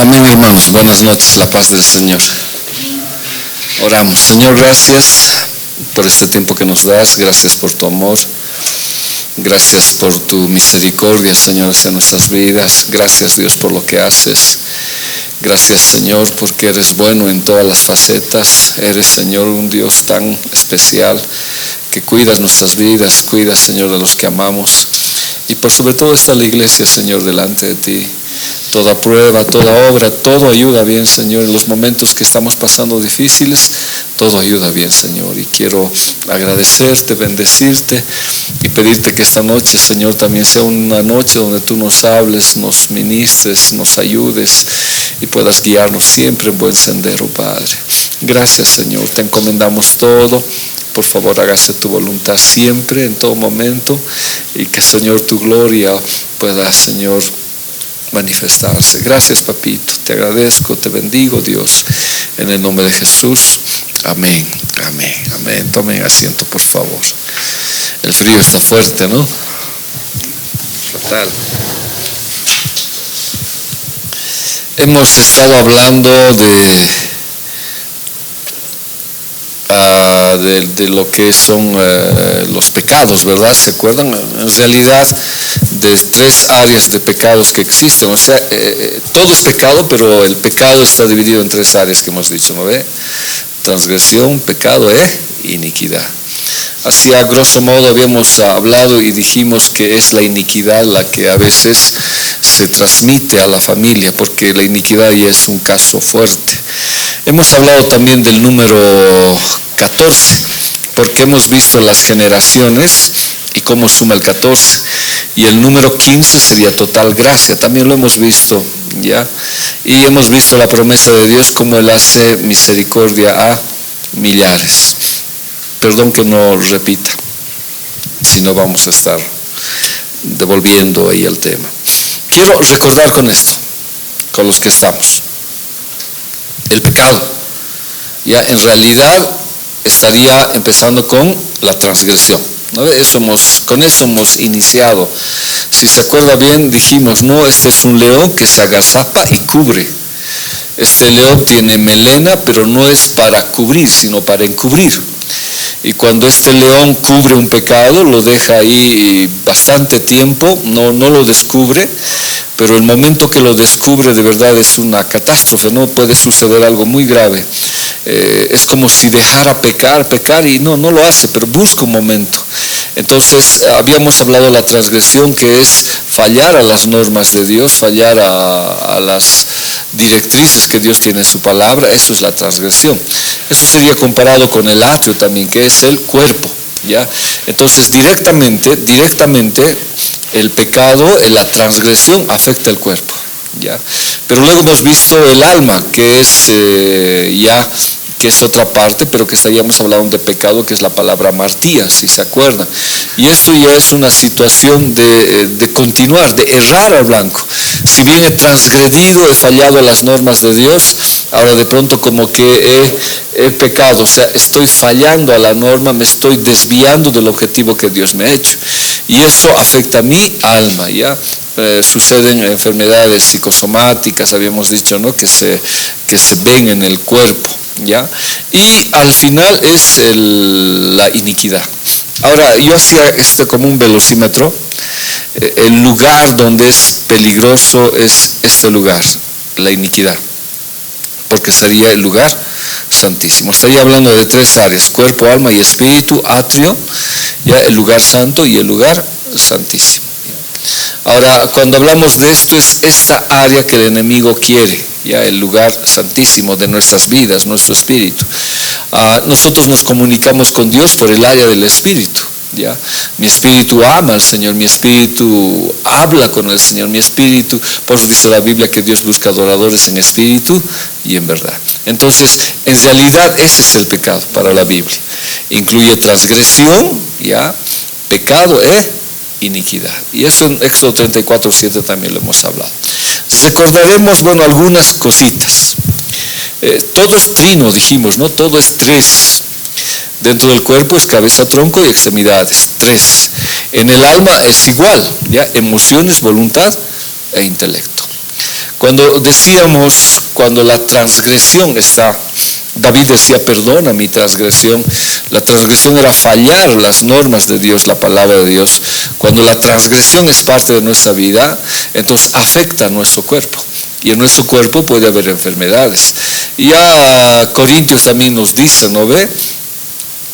Amén, hermanos. Buenas noches, la paz del Señor. Oramos. Señor, gracias por este tiempo que nos das, gracias por tu amor, gracias por tu misericordia, Señor, hacia nuestras vidas. Gracias, Dios, por lo que haces. Gracias, Señor, porque eres bueno en todas las facetas. Eres, Señor, un Dios tan especial que cuidas nuestras vidas, cuidas, Señor, de los que amamos. Y por sobre todo está la iglesia, Señor, delante de ti. Toda prueba, toda obra, todo ayuda bien, Señor. En los momentos que estamos pasando difíciles, todo ayuda bien, Señor. Y quiero agradecerte, bendecirte y pedirte que esta noche, Señor, también sea una noche donde tú nos hables, nos ministres, nos ayudes y puedas guiarnos siempre en buen sendero, Padre. Gracias, Señor. Te encomendamos todo. Por favor, hágase tu voluntad siempre, en todo momento, y que, Señor, tu gloria pueda, Señor, manifestarse. Gracias, papito. Te agradezco, te bendigo, Dios, en el nombre de Jesús. Amén, amén, amén. Tomen asiento, por favor. El frío está fuerte, ¿no? Fatal. Hemos estado hablando de lo que son los pecados, ¿verdad? ¿Se acuerdan? En realidad, de tres áreas de pecados que existen. O sea, todo es pecado, pero el pecado está dividido en tres áreas que hemos dicho, ¿no ve? Transgresión, pecado iniquidad. Así, a grosso modo, habíamos hablado y dijimos que es la iniquidad la que a veces se transmite a la familia, porque la iniquidad ya es un caso fuerte. Hemos hablado también del número 14, porque hemos visto las generaciones y cómo suma el 14. Y el número 15 sería total gracia, también lo hemos visto, ¿ya? Y hemos visto la promesa de Dios, cómo Él hace misericordia a millares. Perdón que no repita, si no vamos a estar devolviendo ahí el tema. Quiero recordar con esto, con los que estamos, el pecado, ya en realidad estaría empezando con la transgresión, ¿no? Con eso hemos iniciado. Si se acuerda bien, dijimos, no, este es un león que se agazapa y cubre. Este león tiene melena, pero no es para cubrir, sino para encubrir. Y cuando este león cubre un pecado, lo deja ahí bastante tiempo, no lo descubre, pero el momento que lo descubre de verdad es una catástrofe, ¿no? Puede suceder algo muy grave. Es como si dejara pecar y no lo hace, pero busca un momento. Entonces, habíamos hablado de la transgresión, que es fallar a las normas de Dios, fallar a las directrices que Dios tiene en su palabra. Eso es la transgresión. Eso sería comparado con el atrio también, que es el cuerpo, ¿ya? Entonces, directamente, el pecado, la transgresión afecta el cuerpo, ¿ya? Pero luego hemos visto el alma, que es que es otra parte, pero que estaríamos hablando de pecado, que es la palabra amartía, si se acuerdan. Y esto ya es una situación de continuar, de errar al blanco. Si bien he transgredido, he fallado a las normas de Dios, ahora de pronto como que he pecado, o sea, estoy fallando a la norma, me estoy desviando del objetivo que Dios me ha hecho. Y eso afecta a mi alma, ¿ya? Suceden enfermedades psicosomáticas, habíamos dicho, ¿no? Que se ven en el cuerpo, ¿ya? Y al final es la iniquidad. Ahora, yo hacía como un velocímetro. El lugar donde es peligroso es este lugar, la iniquidad, porque sería el lugar santísimo. Estaría hablando de tres áreas: cuerpo, alma y espíritu, atrio, ya, el lugar santo y el lugar santísimo. Ahora, cuando hablamos de esto, es esta área que el enemigo quiere, ya, el lugar santísimo de nuestras vidas, nuestro espíritu. Nosotros nos comunicamos con Dios por el área del espíritu, ya. Mi espíritu ama al Señor, mi espíritu habla con el Señor, mi espíritu, por eso dice la Biblia que Dios busca adoradores en espíritu y en verdad. Entonces, en realidad ese es el pecado para la Biblia. Incluye transgresión, ya, pecado, iniquidad. Y eso en Éxodo 34:7 también lo hemos hablado. Recordaremos, algunas cositas. Todo es trino, dijimos, ¿no? Todo es tres. Dentro del cuerpo es cabeza, tronco y extremidades. Tres. En el alma es igual, ¿ya? Emociones, voluntad e intelecto. Cuando decíamos, cuando la transgresión está, David decía, perdona mi transgresión. La transgresión era fallar las normas de Dios, la palabra de Dios. Cuando la transgresión es parte de nuestra vida, entonces afecta a nuestro cuerpo. Y en nuestro cuerpo puede haber enfermedades. Ya Corintios también nos dice, ¿no ve?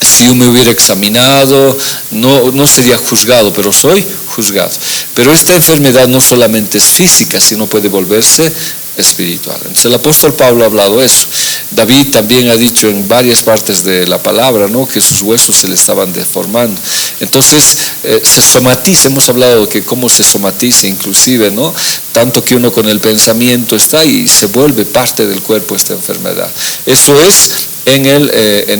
Si yo me hubiera examinado, no sería juzgado, pero soy juzgado. Pero esta enfermedad no solamente es física, sino puede volverse espiritual. Entonces el apóstol Pablo ha hablado eso. David también ha dicho en varias partes de la palabra, ¿no?, que sus huesos se le estaban deformando. Entonces se somatiza, hemos hablado de que cómo se somatiza inclusive, ¿no?, tanto que uno con el pensamiento está y se vuelve parte del cuerpo esta enfermedad. Eso es en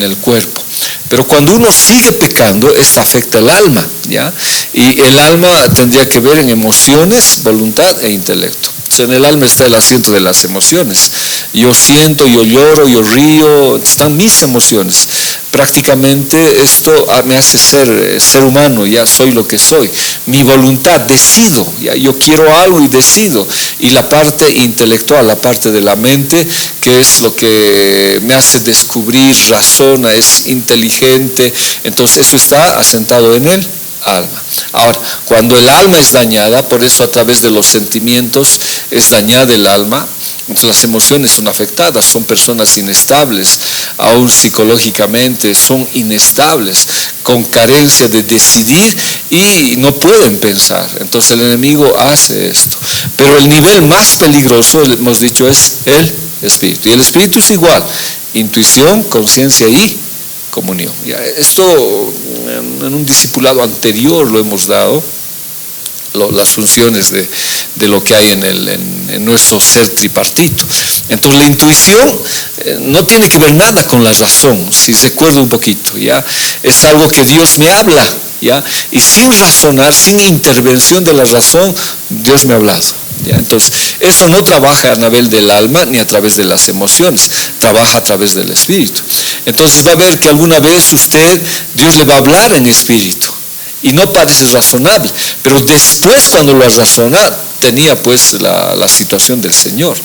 el cuerpo. Pero cuando uno sigue pecando, esto afecta el alma, ¿ya? Y el alma tendría que ver en emociones, voluntad e intelecto. En el alma está el asiento de las emociones. Yo siento, yo lloro, yo río, están mis emociones. Prácticamente esto me hace ser humano, ya soy lo que soy. Mi voluntad, decido, ya yo quiero algo y decido. Y la parte intelectual, la parte de la mente, que es lo que me hace descubrir, razona, es inteligente. Entonces eso está asentado en el alma. Ahora, cuando el alma es dañada, por eso a través de los sentimientos es dañada el alma, entonces las emociones son afectadas, son personas inestables, aún psicológicamente son inestables, con carencia de decidir y no pueden pensar. Entonces el enemigo hace esto. Pero el nivel más peligroso, hemos dicho, es el espíritu. Y el espíritu es igual, intuición, conciencia y comunión. Esto en un discipulado anterior lo hemos dado, las funciones de lo que hay en nuestro ser tripartito. Entonces la intuición no tiene que ver nada con la razón, si recuerdo un poquito, ¿ya? Es algo que Dios me habla, ¿ya? Y sin razonar, sin intervención de la razón, Dios me ha hablado. ¿Ya? Entonces, eso no trabaja a nivel del alma ni a través de las emociones, trabaja a través del espíritu. Entonces va a ver que alguna vez Dios le va a hablar en espíritu y no parece razonable, pero después cuando lo razona, tenía pues la situación del Señor.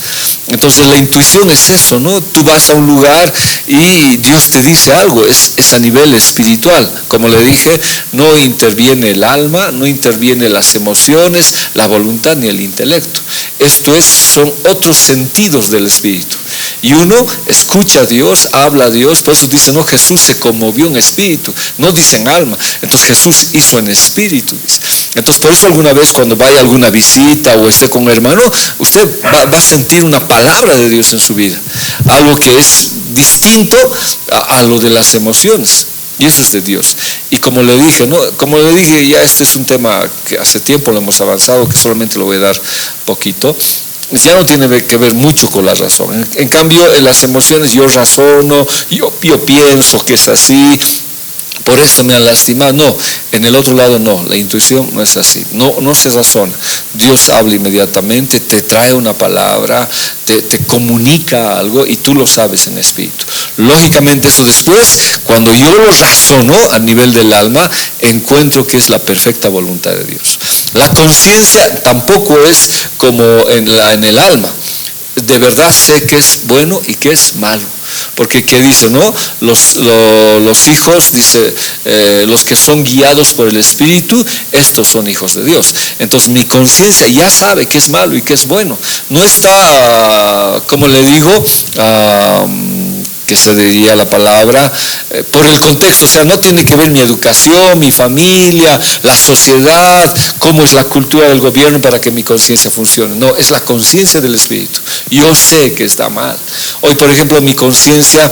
Entonces la intuición es eso, ¿no? Tú vas a un lugar y Dios te dice algo, es a nivel espiritual. Como le dije, no interviene el alma, no interviene las emociones, la voluntad ni el intelecto. Son otros sentidos del espíritu. Y uno escucha a Dios, habla a Dios, por eso dice, no, Jesús se conmovió en espíritu, no dice en alma. Entonces Jesús hizo en espíritu, dice. Entonces por eso alguna vez cuando vaya a alguna visita o esté con un hermano, usted va a sentir una palabra de Dios en su vida, algo que es distinto a lo de las emociones, y eso es de Dios. Y como le dije, ya este es un tema que hace tiempo lo hemos avanzado, que solamente lo voy a dar poquito. Ya no tiene que ver mucho con la razón. En cambio, en las emociones yo razono, yo pienso que es así, por eso me han lastimado. No, en el otro lado no, la intuición no es así, no se razona. Dios habla inmediatamente, te trae una palabra, te comunica algo y tú lo sabes en espíritu. Lógicamente eso después, cuando yo lo razono a nivel del alma, encuentro que es la perfecta voluntad de Dios. La conciencia tampoco es como en el alma. De verdad sé que es bueno y que es malo. Porque ¿qué dice, no? Los hijos, dice, los que son guiados por el Espíritu, estos son hijos de Dios. Entonces mi conciencia ya sabe que es malo y que es bueno. No está, como le digo, que se diría la palabra, por el contexto, o sea, no tiene que ver mi educación, mi familia, la sociedad, cómo es la cultura del gobierno para que mi conciencia funcione. No, es la conciencia del Espíritu. Yo sé que está mal. Hoy, por ejemplo, mi conciencia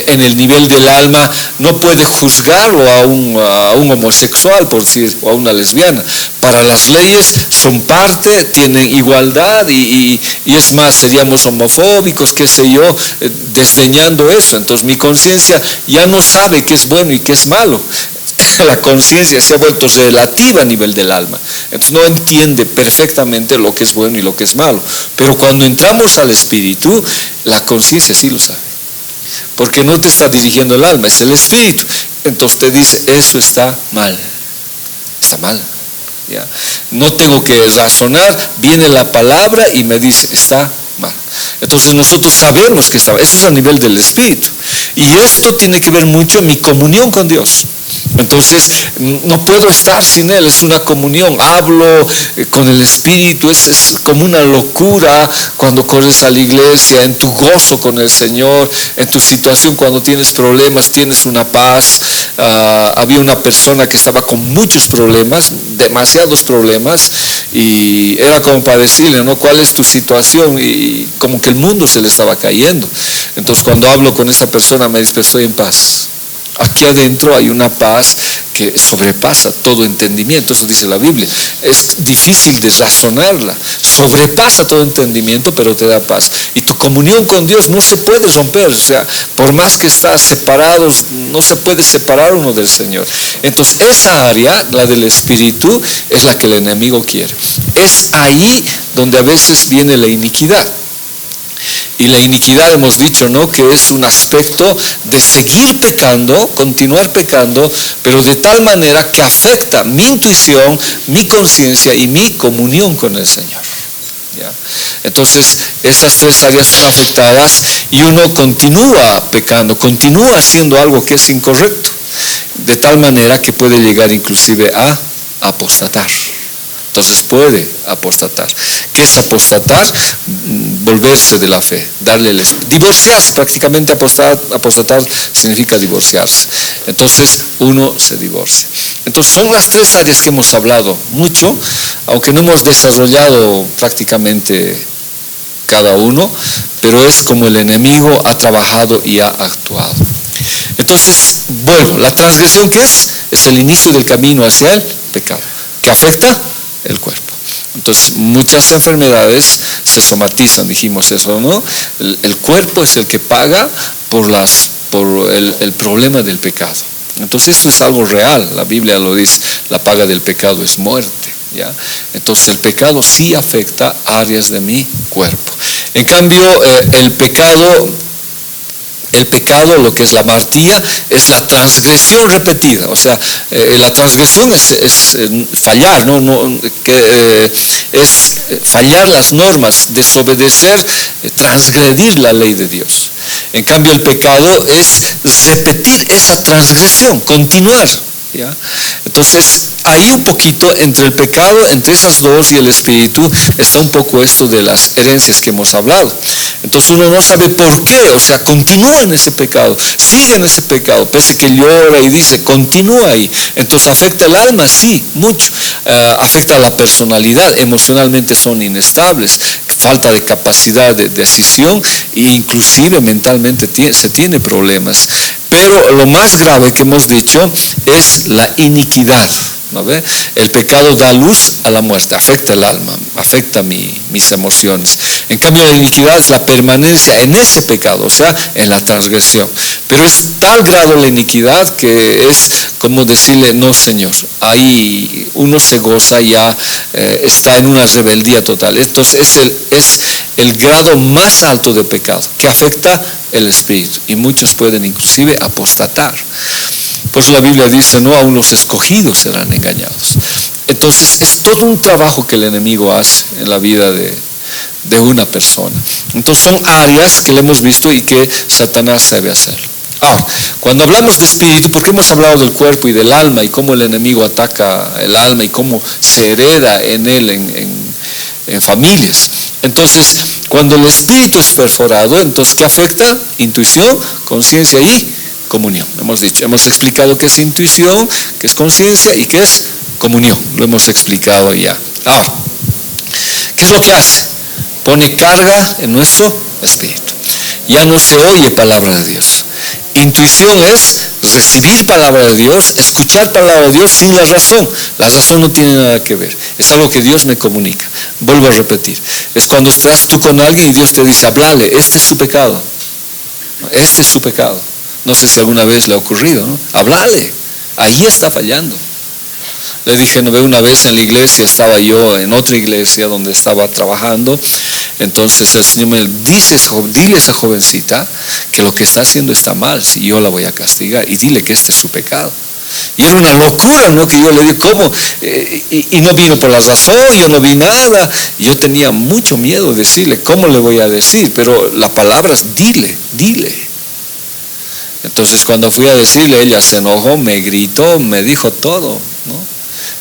en el nivel del alma no puede juzgarlo a un homosexual, por decir, o a una lesbiana. Para las leyes son parte, tienen igualdad y es más, seríamos homofóbicos, qué sé yo, desdeñando eso. Entonces mi conciencia ya no sabe qué es bueno y qué es malo. La conciencia se ha vuelto relativa a nivel del alma. Entonces no entiende perfectamente lo que es bueno y lo que es malo. Pero cuando entramos al espíritu, la conciencia sí lo sabe. Porque no te está dirigiendo el alma, es el espíritu. Entonces te dice, eso está mal. Está mal. ¿ya? No tengo que razonar, viene la palabra y me dice, está mal. Entonces nosotros sabemos que está mal. Eso es a nivel del espíritu. Y esto tiene que ver mucho en mi comunión con Dios. Entonces no puedo estar sin Él, es una comunión, hablo con el Espíritu, es como una locura cuando corres a la iglesia, en tu gozo con el Señor, en tu situación cuando tienes problemas, tienes una paz. Había una persona que estaba con muchos problemas, demasiados problemas, y era como para decirle, ¿no? ¿Cuál es tu situación? Y como que el mundo se le estaba cayendo. Entonces cuando hablo con esa persona me dice, pero estoy en paz. Aquí adentro hay una paz que sobrepasa todo entendimiento, eso dice la Biblia. Es difícil de razonarla, sobrepasa todo entendimiento, pero te da paz. Y tu comunión con Dios no se puede romper, o sea, por más que estás separados, no se puede separar uno del Señor. Entonces esa área, la del espíritu, es la que el enemigo quiere. Es ahí donde a veces viene la iniquidad. Y la iniquidad hemos dicho, ¿no?, que es un aspecto de seguir pecando, continuar pecando, pero de tal manera que afecta mi intuición, mi conciencia y mi comunión con el Señor. ¿Ya? Entonces, esas tres áreas son afectadas y uno continúa pecando, continúa haciendo algo que es incorrecto, de tal manera que puede llegar inclusive a apostatar. Entonces puede apostatar. ¿Qué es apostatar? Volverse de la fe, divorciarse, prácticamente apostatar significa divorciarse. Entonces uno se divorcia. Entonces son las tres áreas que hemos hablado mucho, aunque no hemos desarrollado prácticamente cada uno, pero es como el enemigo ha trabajado y ha actuado. Entonces, bueno, la transgresión, ¿qué es? Es el inicio del camino hacia el pecado, que afecta el cuerpo. Entonces muchas enfermedades se somatizan, dijimos eso, ¿no? El cuerpo es el que paga por el problema del pecado. Entonces esto es algo real, la Biblia lo dice, la paga del pecado es muerte, ¿ya? Entonces el pecado sí afecta áreas de mi cuerpo. En cambio, el pecado, lo que es la amartía, es la transgresión repetida. O sea, la transgresión es fallar, es fallar las normas, desobedecer, transgredir la ley de Dios. En cambio, el pecado es repetir esa transgresión, continuar, ¿ya? Entonces, ahí un poquito entre el pecado, entre esas dos y el espíritu, está un poco esto de las herencias que hemos hablado. Entonces uno no sabe por qué, o sea, continúa en ese pecado, sigue en ese pecado, pese que llora y dice, continúa ahí. Entonces afecta el alma, sí, mucho. Afecta la personalidad, emocionalmente son inestables, falta de capacidad de decisión e inclusive mentalmente se tiene problemas. Pero lo más grave que hemos dicho es la iniquidad. ¿No ve? El pecado da luz a la muerte, afecta el alma, afecta mis emociones. En cambio, la iniquidad es la permanencia en ese pecado, o sea, en la transgresión. Pero es tal grado la iniquidad que es como decirle, no, Señor, ahí uno se goza, ya está en una rebeldía total. Entonces es el grado más alto de pecado que afecta el espíritu y muchos pueden inclusive apostatar. Por eso la Biblia dice, no, aún los escogidos serán engañados. Entonces es todo un trabajo que el enemigo hace en la vida de una persona. Entonces son áreas que le hemos visto y que Satanás sabe hacer. Ahora, cuando hablamos de espíritu, porque hemos hablado del cuerpo y del alma y cómo el enemigo ataca el alma y cómo se hereda en él en familias. Entonces, cuando el espíritu es perforado, entonces ¿qué afecta? Intuición, conciencia y comunión. Hemos explicado qué es intuición, qué es conciencia y qué es comunión. Lo hemos explicado ya. Ahora, ¿qué es lo que hace? Pone carga en nuestro espíritu. Ya no se oye palabra de Dios. Intuición es recibir palabra de Dios, escuchar palabra de Dios sin la razón. La razón no tiene nada que ver. Es algo que Dios me comunica. Vuelvo a repetir. Es cuando estás tú con alguien y Dios te dice, hablale, este es su pecado. Este es su pecado. No sé si alguna vez le ha ocurrido, ¿no? Hablale, ahí está fallando. Le dije, no ve, una vez en la iglesia, estaba yo en otra iglesia donde estaba trabajando, entonces el Señor me dice, dile a esa jovencita que lo que está haciendo está mal, si yo la voy a castigar, y dile que este es su pecado. Y era una locura, ¿no? Que yo le dije, ¿cómo? Y no vino por la razón, yo no vi nada. Yo tenía mucho miedo de decirle, ¿cómo le voy a decir? Pero la palabra es, dile. Entonces cuando fui a decirle, ella se enojó, me gritó, me dijo todo, ¿no?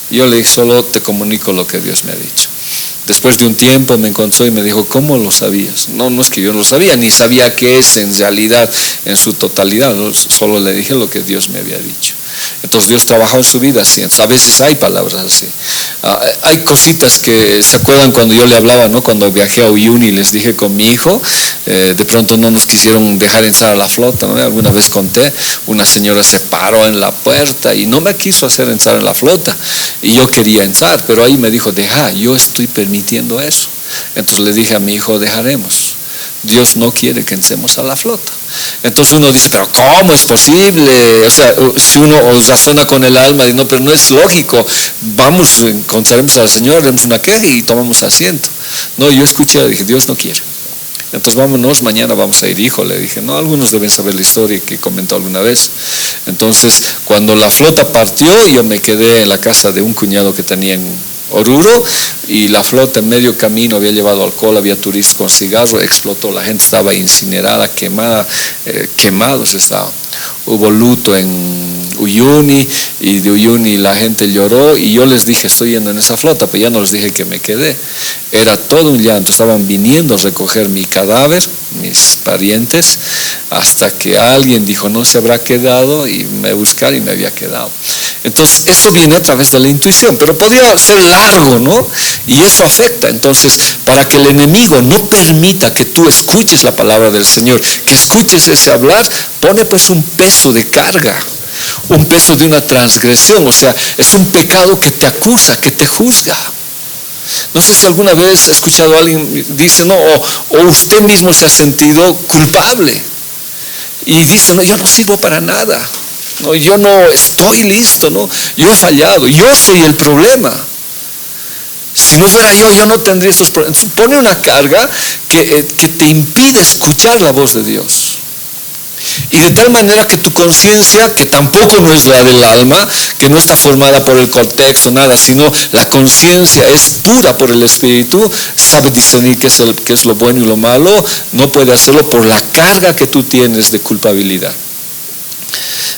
Yo le dije, solo te comunico lo que Dios me ha dicho. Después de un tiempo me encontró y me dijo, ¿cómo lo sabías? No es que yo no lo sabía, ni sabía qué es en realidad, en su totalidad, ¿no? Solo le dije lo que Dios me había dicho. Entonces Dios trabajó en su vida así. A veces hay palabras así. Hay cositas que se acuerdan cuando yo le hablaba, ¿no? Cuando viajé a Uyuni y les dije con mi hijo, de pronto no nos quisieron dejar entrar a la flota, ¿no? Alguna vez conté, una señora se paró en la puerta y no me quiso hacer entrar en la flota y yo quería entrar, pero ahí me dijo, deja, yo estoy permitiendo eso. Entonces le dije a mi hijo, dejaremos. Dios no quiere que entremos a la flota. Entonces uno dice, pero ¿cómo es posible? O sea, si uno razona con el alma, dice, no, pero no es lógico. Vamos, encontraremos al Señor, demos una queja y tomamos asiento. No, yo escuché, dije, Dios no quiere. Entonces vámonos, mañana vamos a ir, hijo. Le dije, no, algunos deben saber la historia que comentó alguna vez. Entonces, cuando la flota partió, yo me quedé en la casa de un cuñado que tenía en Oruro, y la flota en medio camino había llevado alcohol, había turistas con cigarro, explotó, la gente estaba incinerada, quemada, quemados estaban. Hubo luto en Uyuni, y de Uyuni la gente lloró, y yo les dije, estoy yendo en esa flota, pero ya no les dije que me quedé. Era todo un llanto, estaban viniendo a recoger mi cadáver, mis parientes, hasta que alguien dijo, no se habrá quedado, y me buscaron y me había quedado. Entonces, eso viene a través de la intuición, pero podría ser largo, ¿no? Y eso afecta. Entonces, para que el enemigo no permita que tú escuches la palabra del Señor, que escuches ese hablar, pone pues un peso de carga, un peso de una transgresión, o sea, es un pecado que te acusa, que te juzga. No sé si alguna vez ha escuchado a alguien, dice, no, o usted mismo se ha sentido culpable y dice, no, yo no sirvo para nada. No, yo no estoy listo, ¿no? Yo he fallado, yo soy el problema. Si no fuera yo no tendría esos problemas. Pone una carga que te impide escuchar la voz de Dios. Y de tal manera que tu conciencia, que tampoco no es la del alma, que no está formada por el contexto, nada, sino la conciencia es pura por el Espíritu, sabe discernir qué es lo bueno y lo malo, no puede hacerlo por la carga que tú tienes de culpabilidad.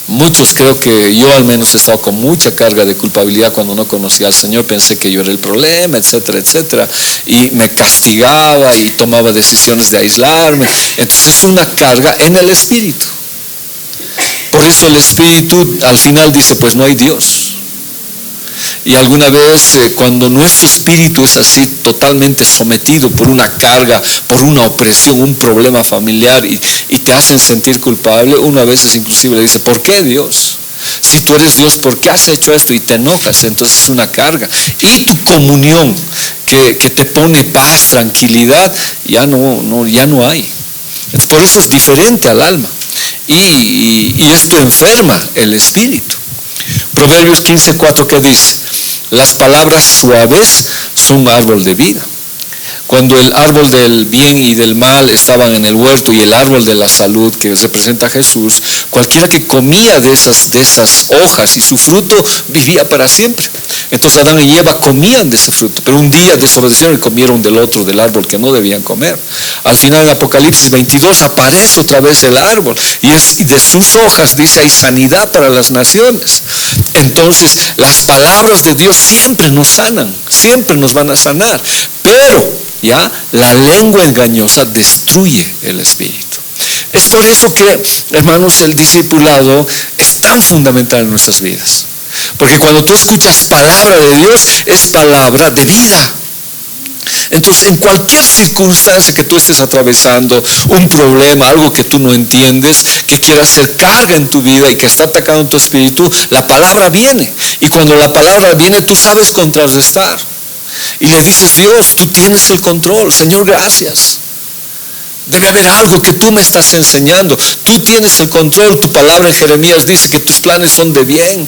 Muchos, creo que yo al menos he estado con mucha carga de culpabilidad cuando no conocía al Señor, pensé que yo era el problema, etcétera, etcétera, y me castigaba y tomaba decisiones de aislarme. Entonces es una carga en el espíritu. Por eso el espíritu al final dice, pues no hay Dios. Y alguna vez cuando nuestro espíritu es así totalmente sometido por una carga, por una opresión, un problema familiar y te hacen sentir culpable, uno a veces inclusive le dice, ¿por qué Dios? Si tú eres Dios, ¿por qué has hecho esto? Y te enojas, entonces es una carga. Y tu comunión que te pone paz, tranquilidad, ya no hay. Por eso es diferente al alma. Y esto enferma el espíritu. Proverbios 15:4, ¿qué dice? Las palabras suaves son un árbol de vida. Cuando el árbol del bien y del mal estaban en el huerto y el árbol de la salud que representa a Jesús, cualquiera que comía de esas hojas y su fruto vivía para siempre. Entonces Adán y Eva comían de ese fruto, pero un día desobedecieron y comieron del otro, del árbol que no debían comer. Al final en Apocalipsis 22 aparece otra vez el árbol y de sus hojas dice hay sanidad para las naciones. Entonces las palabras de Dios siempre nos sanan, siempre nos van a sanar, pero ya la lengua engañosa destruye el espíritu. Es por eso que, hermanos, el discipulado es tan fundamental en nuestras vidas, porque cuando tú escuchas palabra de Dios es palabra de vida. Entonces en cualquier circunstancia que tú estés atravesando, un problema, algo que tú no entiendes, que quiera hacer carga en tu vida y que está atacando tu espíritu, la palabra viene, y cuando la palabra viene tú sabes contrarrestar y le dices, Dios, tú tienes el control, Señor, gracias. Debe haber algo que tú me estás enseñando, tú tienes el control. Tu palabra en Jeremías dice que tus planes son de bien,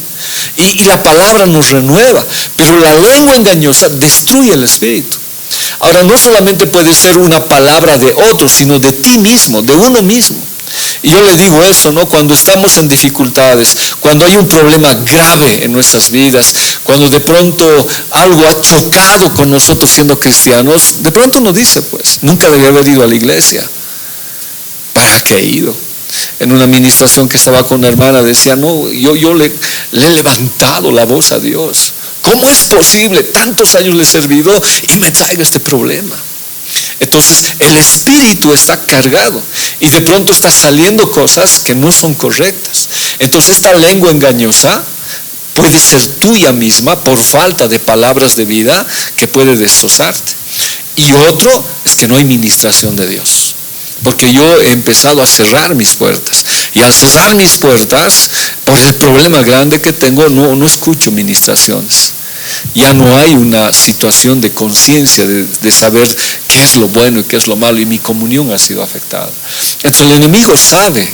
y la palabra nos renueva, pero la lengua engañosa destruye el espíritu. Ahora, no solamente puede ser una palabra de otro, sino de ti mismo, de uno mismo. Y yo le digo eso, ¿no? Cuando estamos en dificultades, cuando hay un problema grave en nuestras vidas, cuando de pronto algo ha chocado con nosotros siendo cristianos, de pronto uno dice, pues, nunca debía haber ido a la iglesia. ¿Para qué he ido? En una administración que estaba con una hermana decía, no, yo le he levantado la voz a Dios. ¿Cómo es posible? Tantos años le he servido y me traigo este problema. Entonces el espíritu está cargado y de pronto está saliendo cosas que no son correctas. Entonces esta lengua engañosa puede ser tuya misma por falta de palabras de vida que puede destrozarte. Y otro es que no hay ministración de Dios. Porque yo he empezado a cerrar mis puertas. Y al cerrar mis puertas, por el problema grande que tengo, no escucho ministraciones. Ya no hay una situación de conciencia, de saber qué es lo bueno y qué es lo malo. Y mi comunión ha sido afectada. Entonces el enemigo sabe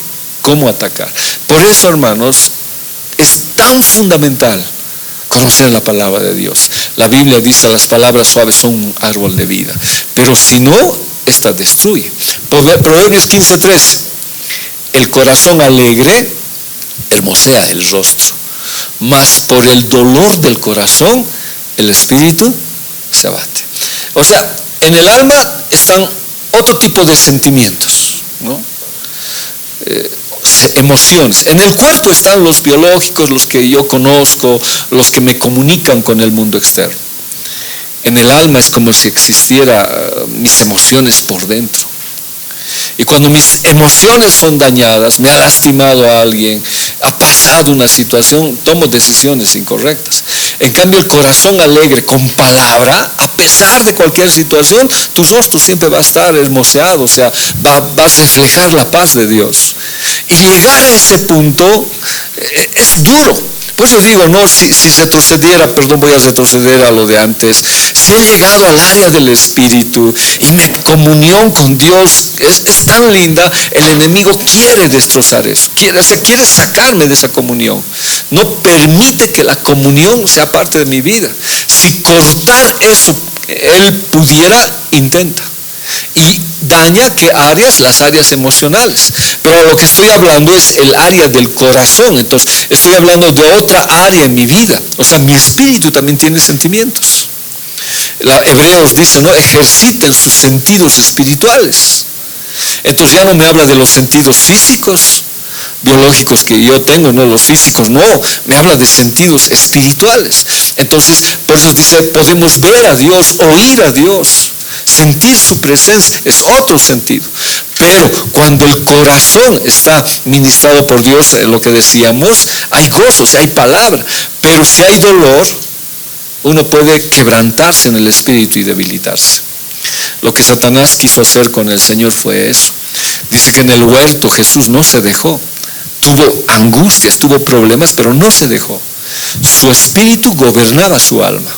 cómo atacar. Por eso, hermanos, es tan fundamental conocer la palabra de Dios. La Biblia dice, las palabras suaves son un árbol de vida. Pero si no, esta destruye. Proverbios 15:3. El corazón alegre hermosea el rostro, mas por el dolor del corazón el espíritu se abate. O sea, en el alma están otro tipo de sentimientos, ¿no? Emociones. En el cuerpo están los biológicos, los que yo conozco, los que me comunican con el mundo externo. En el alma es como si existiera mis emociones por dentro. Y cuando mis emociones son dañadas, me ha lastimado a alguien, ha pasado una situación, tomo decisiones incorrectas. En cambio, el corazón alegre con palabra, a pesar de cualquier situación, tu rostro siempre va a estar hermoseado, o sea, va a reflejar la paz de Dios. Y llegar a ese punto es duro. Por eso digo, no, si retrocediera, perdón, voy a retroceder a lo de antes. Si he llegado al área del espíritu y mi comunión con Dios es tan linda, el enemigo quiere destrozar eso, quiere sacarme de esa comunión. No permite que la comunión sea parte de mi vida. Si cortar eso, él pudiera, intenta. Y daña ¿qué áreas? Las áreas emocionales. Pero lo que estoy hablando es el área del corazón. Entonces estoy hablando de otra área en mi vida. O sea, mi espíritu también tiene sentimientos. Hebreos dice, ¿no? Ejerciten sus sentidos espirituales. Entonces ya no me habla de los sentidos físicos, biológicos que yo tengo, no los físicos, no, me habla de sentidos espirituales. Entonces, por eso dice, podemos ver a Dios, oír a Dios. Sentir su presencia es otro sentido. Pero cuando el corazón está ministrado por Dios, lo que decíamos, hay gozo, si hay palabra. Pero si hay dolor, uno puede quebrantarse en el espíritu y debilitarse. Lo que Satanás quiso hacer con el Señor fue eso. Dice que en el huerto Jesús no se dejó. Tuvo angustias, tuvo problemas, pero no se dejó. Su espíritu gobernaba su alma.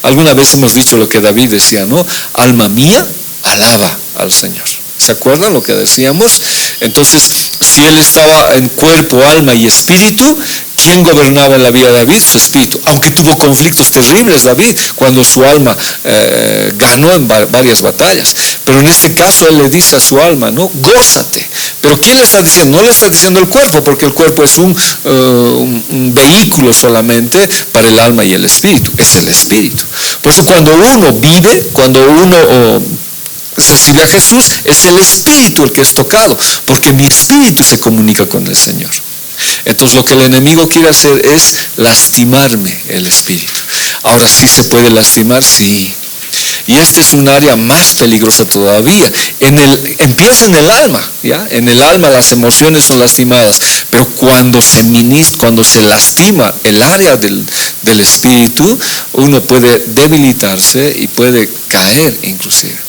Alguna vez hemos dicho lo que David decía, ¿no? Alma mía, alaba al Señor. ¿Se acuerdan lo que decíamos? Entonces, si él estaba en cuerpo, alma y espíritu, ¿quién gobernaba en la vida de David? Su espíritu. Aunque tuvo conflictos terribles David, cuando su alma ganó en varias batallas. Pero en este caso él le dice a su alma, ¿no? Gózate. Pero ¿quién le está diciendo? No le está diciendo el cuerpo, porque el cuerpo es un vehículo solamente para el alma y el espíritu. Es el espíritu. Por eso cuando uno vive, cuando uno recibe a Jesús, es el espíritu el que es tocado, porque mi espíritu se comunica con el Señor. Entonces lo que el enemigo quiere hacer es lastimarme el espíritu. Ahora, ¿sí se puede lastimar? Sí. Y esta es un área más peligrosa todavía. Empieza en el alma, ¿ya? En el alma las emociones son lastimadas, pero cuando se lastima el área del espíritu, uno puede debilitarse y puede caer inclusive.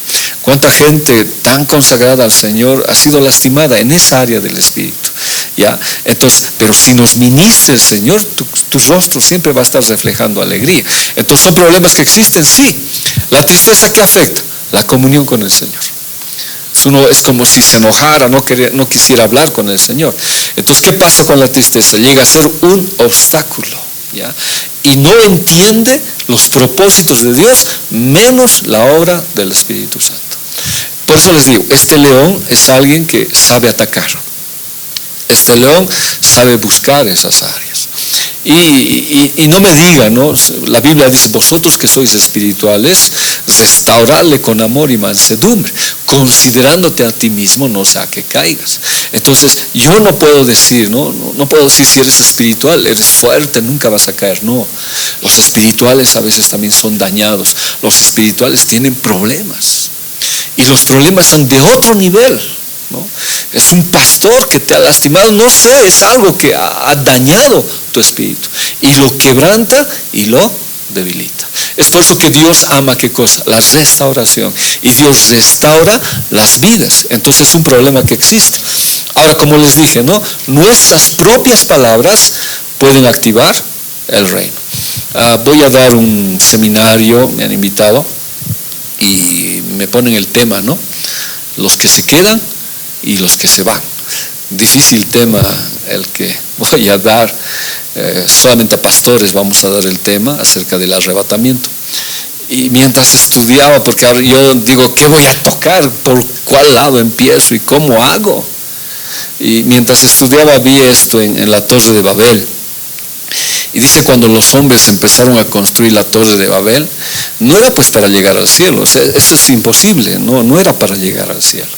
¿Cuánta gente tan consagrada al Señor ha sido lastimada en esa área del espíritu? ¿Ya? Entonces, pero si nos ministra el Señor, tu rostro siempre va a estar reflejando alegría. Entonces, ¿son problemas que existen? Sí. La tristeza, ¿qué afecta? La comunión con el Señor. Uno es como si se enojara, no quisiera hablar con el Señor. Entonces, ¿qué pasa con la tristeza? Llega a ser un obstáculo, ¿ya? Y no entiende los propósitos de Dios, menos la obra del Espíritu Santo. Por eso les digo, este león es alguien que sabe atacar. este león sabe buscar esas áreas. Y no me diga, ¿no? La Biblia dice, vosotros que sois espirituales, restaurarle con amor y mansedumbre, considerándote a ti mismo, no sea que caigas. Entonces, yo no puedo decir, no puedo decir si eres espiritual, eres fuerte, nunca vas a caer. No, los espirituales a veces también son dañados, los espirituales tienen problemas, y los problemas son de otro nivel, ¿no? Es un pastor que te ha lastimado, no sé, es algo que ha dañado tu espíritu y lo quebranta y lo debilita. Es por eso que Dios ama, ¿qué cosa? La restauración, y Dios restaura las vidas. Entonces es un problema que existe. Ahora, como les dije, ¿no? Nuestras propias palabras pueden activar el reino. Voy a dar un seminario, me han invitado y me ponen el tema, ¿no? Los que se quedan y los que se van. Difícil tema el que voy a dar, solamente a pastores vamos a dar el tema acerca del arrebatamiento. Y mientras estudiaba, porque yo digo, ¿qué voy a tocar? ¿Por cuál lado empiezo y cómo hago? Y mientras estudiaba vi esto en la Torre de Babel. Y dice, cuando los hombres empezaron a construir la Torre de Babel, no era pues para llegar al cielo, o sea, eso es imposible, no era para llegar al cielo.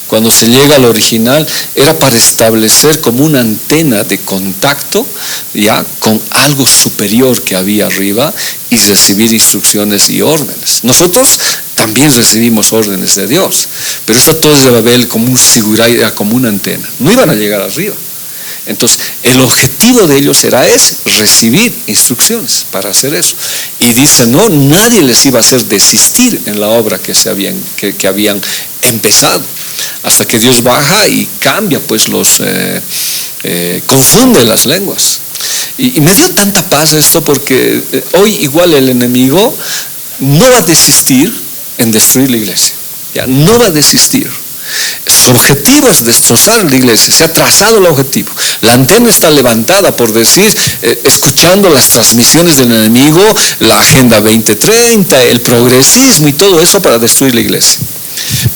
Cuando se llega al original, era para establecer como una antena de contacto, ya, con algo superior que había arriba, y recibir instrucciones y órdenes. Nosotros también recibimos órdenes de Dios, pero esa Torre de Babel como un siguray, era como una antena, no iban a llegar arriba. Entonces, el objetivo de ellos era recibir instrucciones para hacer eso. Y dice, no, nadie les iba a hacer desistir en la obra que habían empezado. Hasta que Dios baja y cambia, pues confunde las lenguas. Y me dio tanta paz esto, porque hoy igual el enemigo no va a desistir en destruir la iglesia. Ya, no va a desistir. Su objetivo es destrozar la iglesia, se ha trazado el objetivo. La antena está levantada, por decir, escuchando las transmisiones del enemigo, la Agenda 2030, el progresismo y todo eso para destruir la iglesia.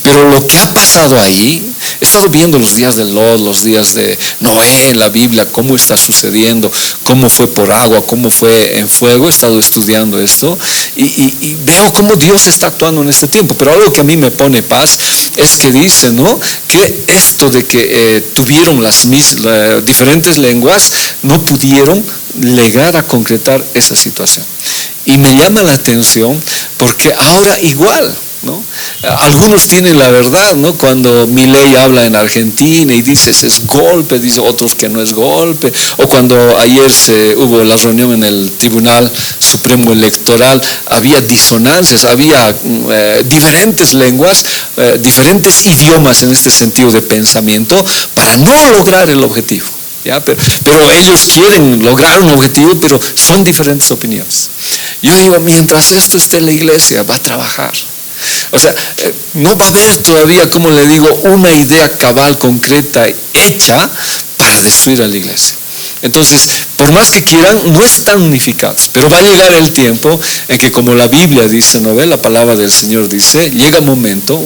Pero lo que ha pasado ahí, he estado viendo los días de Lot, los días de Noé en la Biblia, cómo está sucediendo, cómo fue por agua, cómo fue en fuego. He estado estudiando esto y veo cómo Dios está actuando en este tiempo. Pero algo que a mí me pone paz es que dice, ¿no?, que esto de que tuvieron las diferentes lenguas, no pudieron llegar a concretar esa situación. Y me llama la atención porque ahora igual, ¿no? Algunos tienen la verdad, ¿no? Cuando Milei habla en Argentina y dice es golpe, dice otros que no es golpe, o cuando ayer hubo la reunión en el Tribunal Supremo Electoral, había disonancias, había diferentes lenguas, diferentes idiomas en este sentido de pensamiento para no lograr el objetivo. ¿Ya? Pero ellos quieren lograr un objetivo, pero son diferentes opiniones. Yo digo, mientras esto esté en la iglesia, va a trabajar. O sea, no va a haber todavía, como le digo, una idea cabal, concreta, hecha para destruir a la iglesia. Entonces, por más que quieran, no están unificados, pero va a llegar el tiempo en que, como la Biblia dice, ¿no ve? La palabra del Señor dice, llega un momento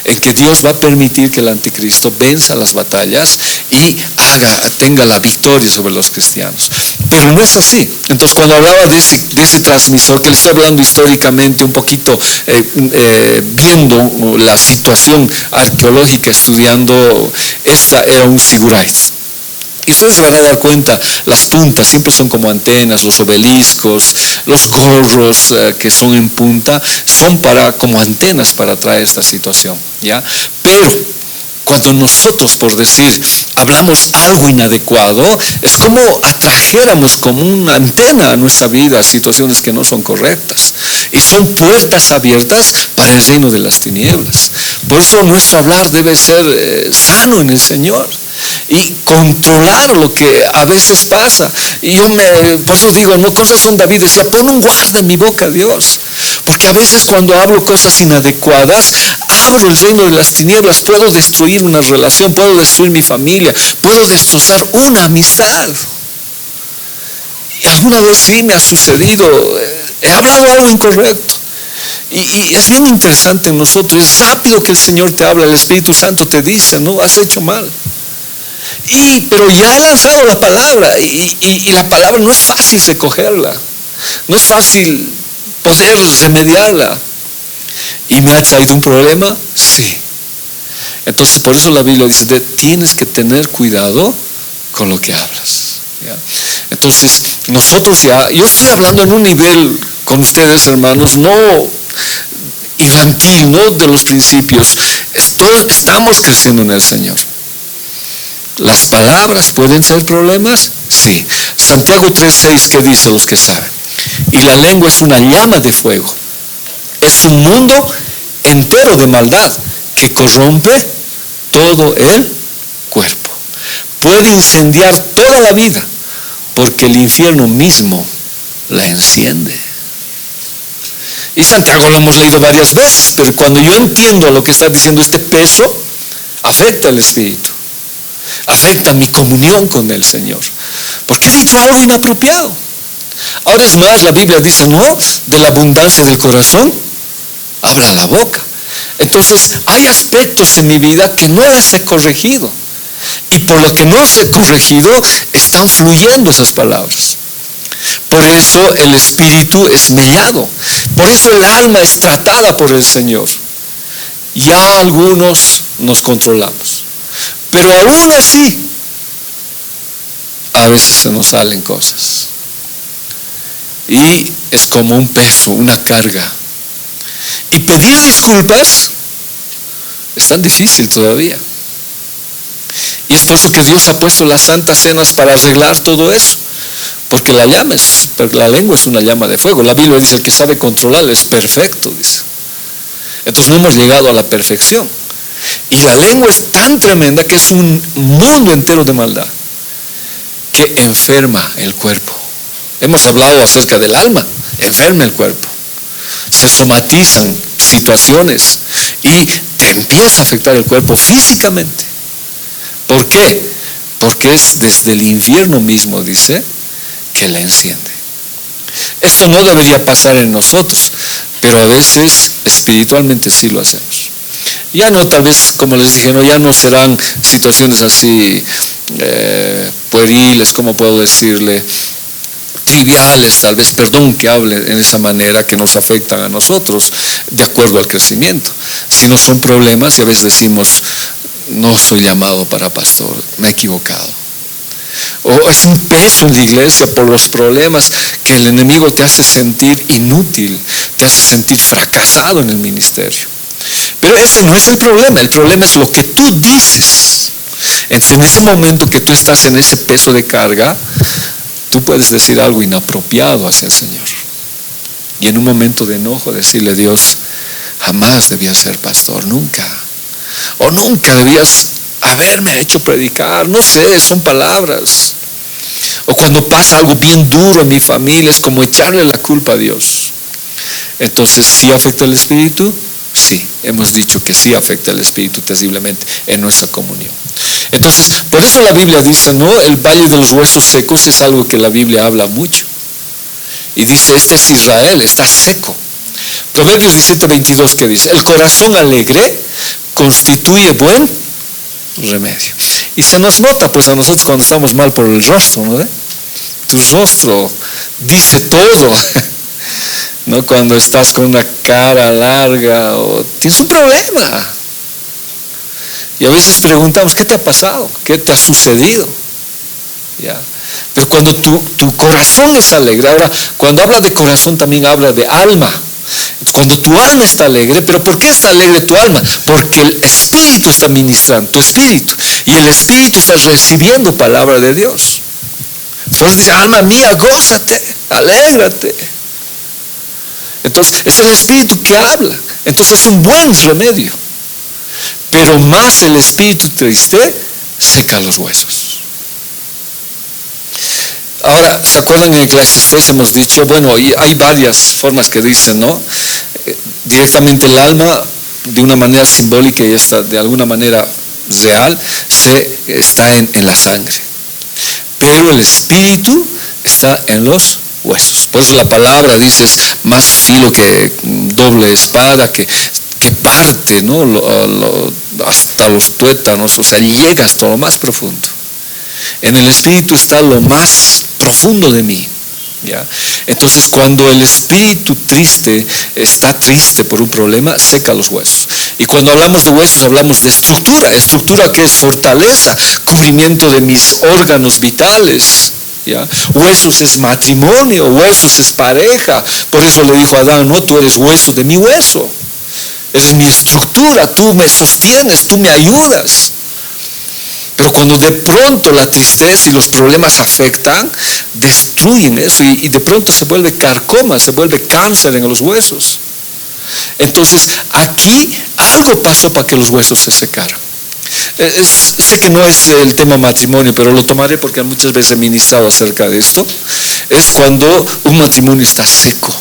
en que Dios va a permitir que el anticristo venza las batallas y tenga la victoria sobre los cristianos. Pero no es así. Entonces, cuando hablaba de ese transmisor, que le estoy hablando históricamente un poquito, viendo la situación arqueológica, estudiando, esta era un siguray. Y ustedes se van a dar cuenta, las puntas siempre son como antenas, los obeliscos, los gorros que son en punta, son como antenas para traer esta situación, ¿ya? Pero cuando nosotros, por decir, hablamos algo inadecuado, es como atrajéramos como una antena a nuestra vida, a situaciones que no son correctas. Y son puertas abiertas para el reino de las tinieblas. Por eso nuestro hablar debe ser sano en el Señor. Y controlar lo que a veces pasa. Y por eso digo, no, con razón David decía, pon un guarda en mi boca, Dios. Porque a veces cuando hablo cosas inadecuadas, abro el reino de las tinieblas, puedo destruir una relación, puedo destruir mi familia, puedo destrozar una amistad. Y alguna vez sí me ha sucedido, he hablado algo incorrecto. Y es bien interesante en nosotros, es rápido que el Señor te habla, el Espíritu Santo te dice, no, has hecho mal. Pero ya he lanzado la palabra y la palabra no es fácil recogerla, no es fácil poder remediarla. ¿Y me ha traído un problema? Sí. Entonces por eso la Biblia dice, tienes que tener cuidado con lo que hablas. ¿Ya? Entonces nosotros yo estoy hablando en un nivel con ustedes, hermanos, no infantil, no de los principios. Estamos creciendo en el Señor. ¿Las palabras pueden ser problemas? Sí. Santiago 3:6, ¿qué dice los que saben? Y la lengua es una llama de fuego. Es un mundo entero de maldad que corrompe todo el cuerpo. Puede incendiar toda la vida porque el infierno mismo la enciende. Y Santiago lo hemos leído varias veces, pero cuando yo entiendo lo que está diciendo este peso, afecta al espíritu, afecta mi comunión con el Señor, porque he dicho algo inapropiado. Ahora es más, la Biblia dice, no, de la abundancia del corazón habla la boca. Entonces hay aspectos en mi vida que no las he corregido, y por lo que no las he corregido están fluyendo esas palabras. Por eso el espíritu es mellado, por eso el alma es tratada por el Señor. Ya algunos nos controlamos, pero aún así a veces se nos salen cosas y es como un peso, una carga, y pedir disculpas es tan difícil todavía. Y es por eso que Dios ha puesto las santas cenas para arreglar todo eso, porque la lengua es una llama de fuego. La Biblia dice, el que sabe controlarla es perfecto, dice. Entonces no hemos llegado a la perfección, y la lengua es tan tremenda que es un mundo entero de maldad que enferma el cuerpo. Hemos hablado acerca del alma, enferma el cuerpo, se somatizan situaciones y te empieza a afectar el cuerpo físicamente. ¿Por qué? Porque es desde el infierno mismo, dice, que la enciende. Esto no debería pasar en nosotros, pero a veces espiritualmente sí lo hacemos. Ya no, tal vez, como les dije, ya no serán situaciones así pueriles, como puedo decirle, triviales, tal vez, perdón que hable en esa manera, que nos afectan a nosotros de acuerdo al crecimiento, sino son problemas y a veces decimos, no soy llamado para pastor, me he equivocado. O es un peso en la iglesia por los problemas que el enemigo te hace sentir inútil, te hace sentir fracasado en el ministerio. Pero ese no es el problema es lo que tú dices. Entonces, en ese momento que tú estás en ese peso de carga, tú puedes decir algo inapropiado hacia el Señor. Y en un momento de enojo decirle a Dios, jamás debías ser pastor, nunca. O nunca debías haberme hecho predicar, no sé, son palabras. O cuando pasa algo bien duro en mi familia, es como echarle la culpa a Dios. Entonces, ¿sí afecta el espíritu? Sí, hemos dicho que sí afecta el espíritu terriblemente en nuestra comunión. Entonces, por eso la Biblia dice, ¿no? El valle de los huesos secos es algo que la Biblia habla mucho. Y dice, este es Israel, está seco. Proverbios 17:22, ¿qué dice? El corazón alegre constituye buen remedio. Y se nos nota pues a nosotros cuando estamos mal por el rostro, ¿no? Tu rostro dice todo. ¿No? Cuando estás con una cara larga o tienes un problema. Y a veces preguntamos, ¿qué te ha pasado? ¿Qué te ha sucedido? ¿Ya? Pero cuando tu corazón es alegre, ahora cuando habla de corazón también habla de alma. Cuando tu alma está alegre, ¿pero por qué está alegre tu alma? Porque el Espíritu está ministrando tu espíritu y el Espíritu está recibiendo palabra de Dios. Entonces dice, alma mía, gózate, alégrate. Entonces es el Espíritu que habla. Entonces es un buen remedio. Pero más el espíritu triste seca los huesos. Ahora, ¿se acuerdan en Eclesiastés hemos dicho, bueno, y hay varias formas que dicen, ¿no? Directamente el alma, de una manera simbólica y esta de alguna manera real, está en la sangre. Pero el espíritu está en los huesos. Por eso la palabra dice, es más filo que doble espada, que parte, ¿no? Hasta los tuétanos, o sea, llega hasta lo más profundo. En el espíritu está lo más profundo de mí. ¿Ya? Entonces, cuando el espíritu triste está triste por un problema, seca los huesos. Y cuando hablamos de huesos, hablamos de estructura. Estructura que es fortaleza, cubrimiento de mis órganos vitales. ¿Ya? Huesos es matrimonio, huesos es pareja. Por eso le dijo a Adán, no, tú eres hueso de mi hueso. Eres mi estructura, tú me sostienes, tú me ayudas. Pero cuando de pronto la tristeza y los problemas afectan, destruyen eso y de pronto se vuelve carcoma, se vuelve cáncer en los huesos. Entonces, aquí algo pasó para que los huesos se secaran. Sé que no es el tema matrimonio, pero lo tomaré porque muchas veces he ministrado acerca de esto. Es cuando un matrimonio está seco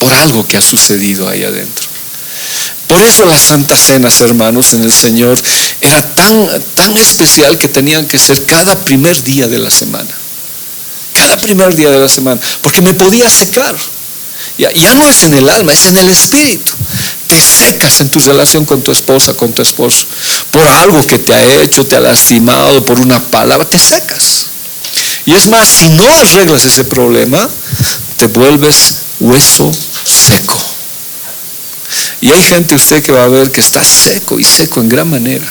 por algo que ha sucedido ahí adentro. Por eso las santas cenas, hermanos, en el Señor era tan especial que tenían que ser cada primer día de la semana. Cada primer día de la semana, porque me podía secar. Ya no es en el alma, es en el espíritu. Te secas en tu relación con tu esposa, con tu esposo, por algo que te ha hecho, te ha lastimado, por una palabra, te secas. Y es más, si no arreglas ese problema, te vuelves hueso seco. Y hay gente usted que va a ver que está seco y seco en gran manera.